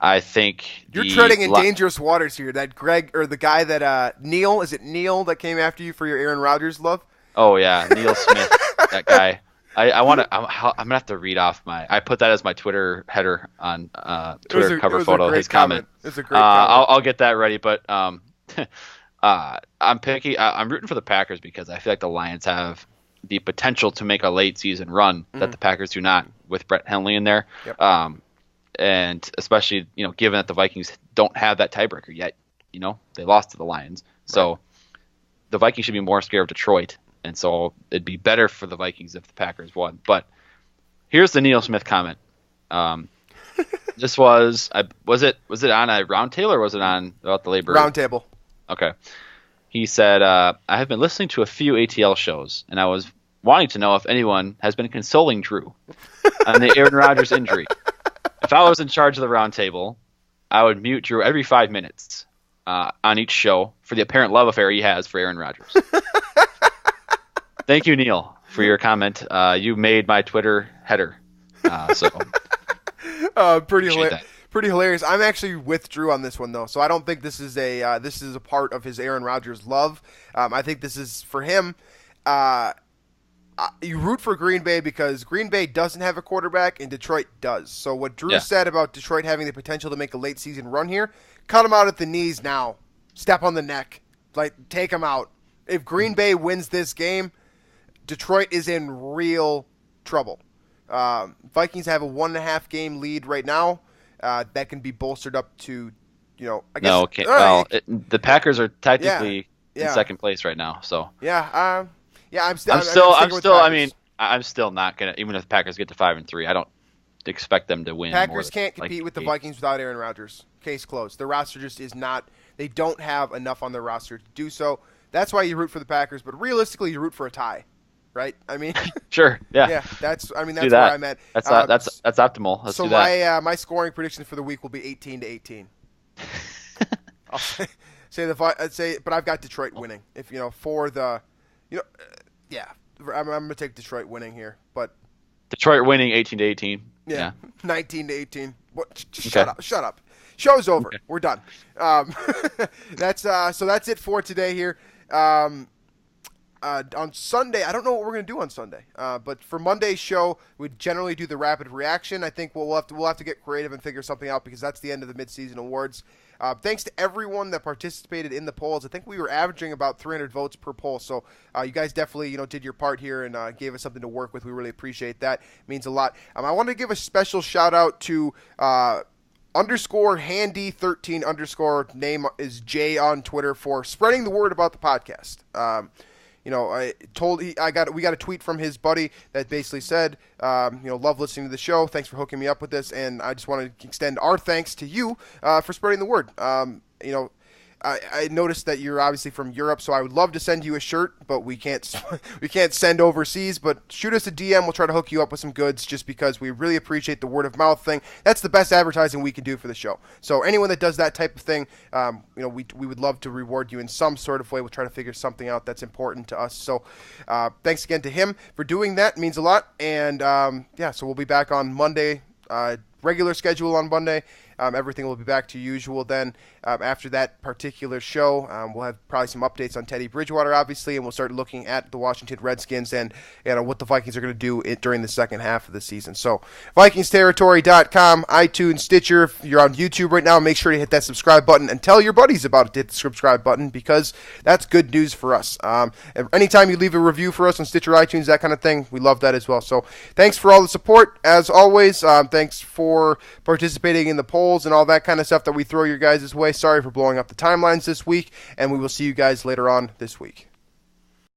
I think you're treading in dangerous waters here. That Greg or the guy that Neil, is it Neil that came after you for your Aaron Rodgers love? Oh yeah, Neil Smith, that guy. I'm gonna have to read off I put that as my Twitter header on Twitter cover photo. His comment. It's a great comment. I'll get that ready, but I'm rooting for the Packers because I feel like the Lions have the potential to make a late season run that the Packers do not with Brett Hundley in there. Yep. And especially, given that the Vikings don't have that tiebreaker yet, they lost to the Lions. So the Vikings should be more scared of Detroit. And so it'd be better for the Vikings if the Packers won. But here's the Neil Smith comment. This was it on a roundtable or was it on about the labor? Roundtable. Okay. He said, I have been listening to a few ATL shows, and I was wanting to know if anyone has been consoling Drew on the Aaron Rodgers injury. If I was in charge of the roundtable, I would mute Drew every 5 minutes on each show for the apparent love affair he has for Aaron Rodgers. Thank you, Neil, for your comment. You made my Twitter header. Pretty hilarious. I'm actually with Drew on this one though, so I don't think this is a part of his Aaron Rodgers love. I think this is for him. You root for Green Bay because Green Bay doesn't have a quarterback and Detroit does. So what Drew said about Detroit having the potential to make a late season run here, cut him out at the knees now. Step on the neck. Take him out. If Green Bay wins this game, Detroit is in real trouble. Vikings have a 1.5 game lead right now. That can be bolstered up to, I guess. No, okay. Well, the Packers are technically in second place right now. So I'm still not gonna. Even if the Packers get to 5-3, I don't expect them to win. Packers can't compete with the Vikings without Aaron Rodgers. Case closed. Their roster just is not. They don't have enough on their roster to do so. That's why you root for the Packers. But realistically, you root for a tie, right? I mean, sure, yeah. Yeah, that's where I'm at. That's optimal. Let's do that. My scoring prediction for the week will be 18-18. I'll say, but I've got Detroit winning. If I'm going to take Detroit winning here, but Detroit winning 18-18. Yeah. 19-18. What? Shut up. Show's over. Okay. We're done. That's it for today here. On Sunday, I don't know what we're going to do on Sunday, but for Monday's show, we generally do the rapid reaction. I think we'll have to get creative and figure something out because that's the end of the midseason awards. Thanks to everyone that participated in the polls. I think we were averaging about 300 votes per poll, so you guys definitely did your part here and gave us something to work with. We really appreciate that. It means a lot. I want to give a special shout out to _handy13_ name is Jay on Twitter for spreading the word about the podcast. We got a tweet from his buddy that basically said, love listening to the show. Thanks for hooking me up with this, and I just want to extend our thanks to you for spreading the word. I noticed that you're obviously from Europe, so I would love to send you a shirt, but we can't send overseas. But shoot us a DM. We'll try to hook you up with some goods just because we really appreciate the word of mouth thing. That's the best advertising we can do for the show. So anyone that does that type of thing, we would love to reward you in some sort of way. We'll try to figure something out that's important to us. So thanks again to him for doing that. It means a lot. And so we'll be back on Monday. Regular schedule on Monday. Everything will be back to usual then. After that particular show, we'll have probably some updates on Teddy Bridgewater, obviously, and we'll start looking at the Washington Redskins and what the Vikings are going to do during the second half of the season. So, VikingsTerritory.com, iTunes, Stitcher. If you're on YouTube right now, make sure to hit that subscribe button and tell your buddies about it to hit the subscribe button because that's good news for us. Anytime you leave a review for us on Stitcher, iTunes, that kind of thing, we love that as well. So, thanks for all the support. As always, thanks for participating in the polls and all that kind of stuff that we throw your guys' way. Sorry for blowing up the timelines this week, and we will see you guys later on this week.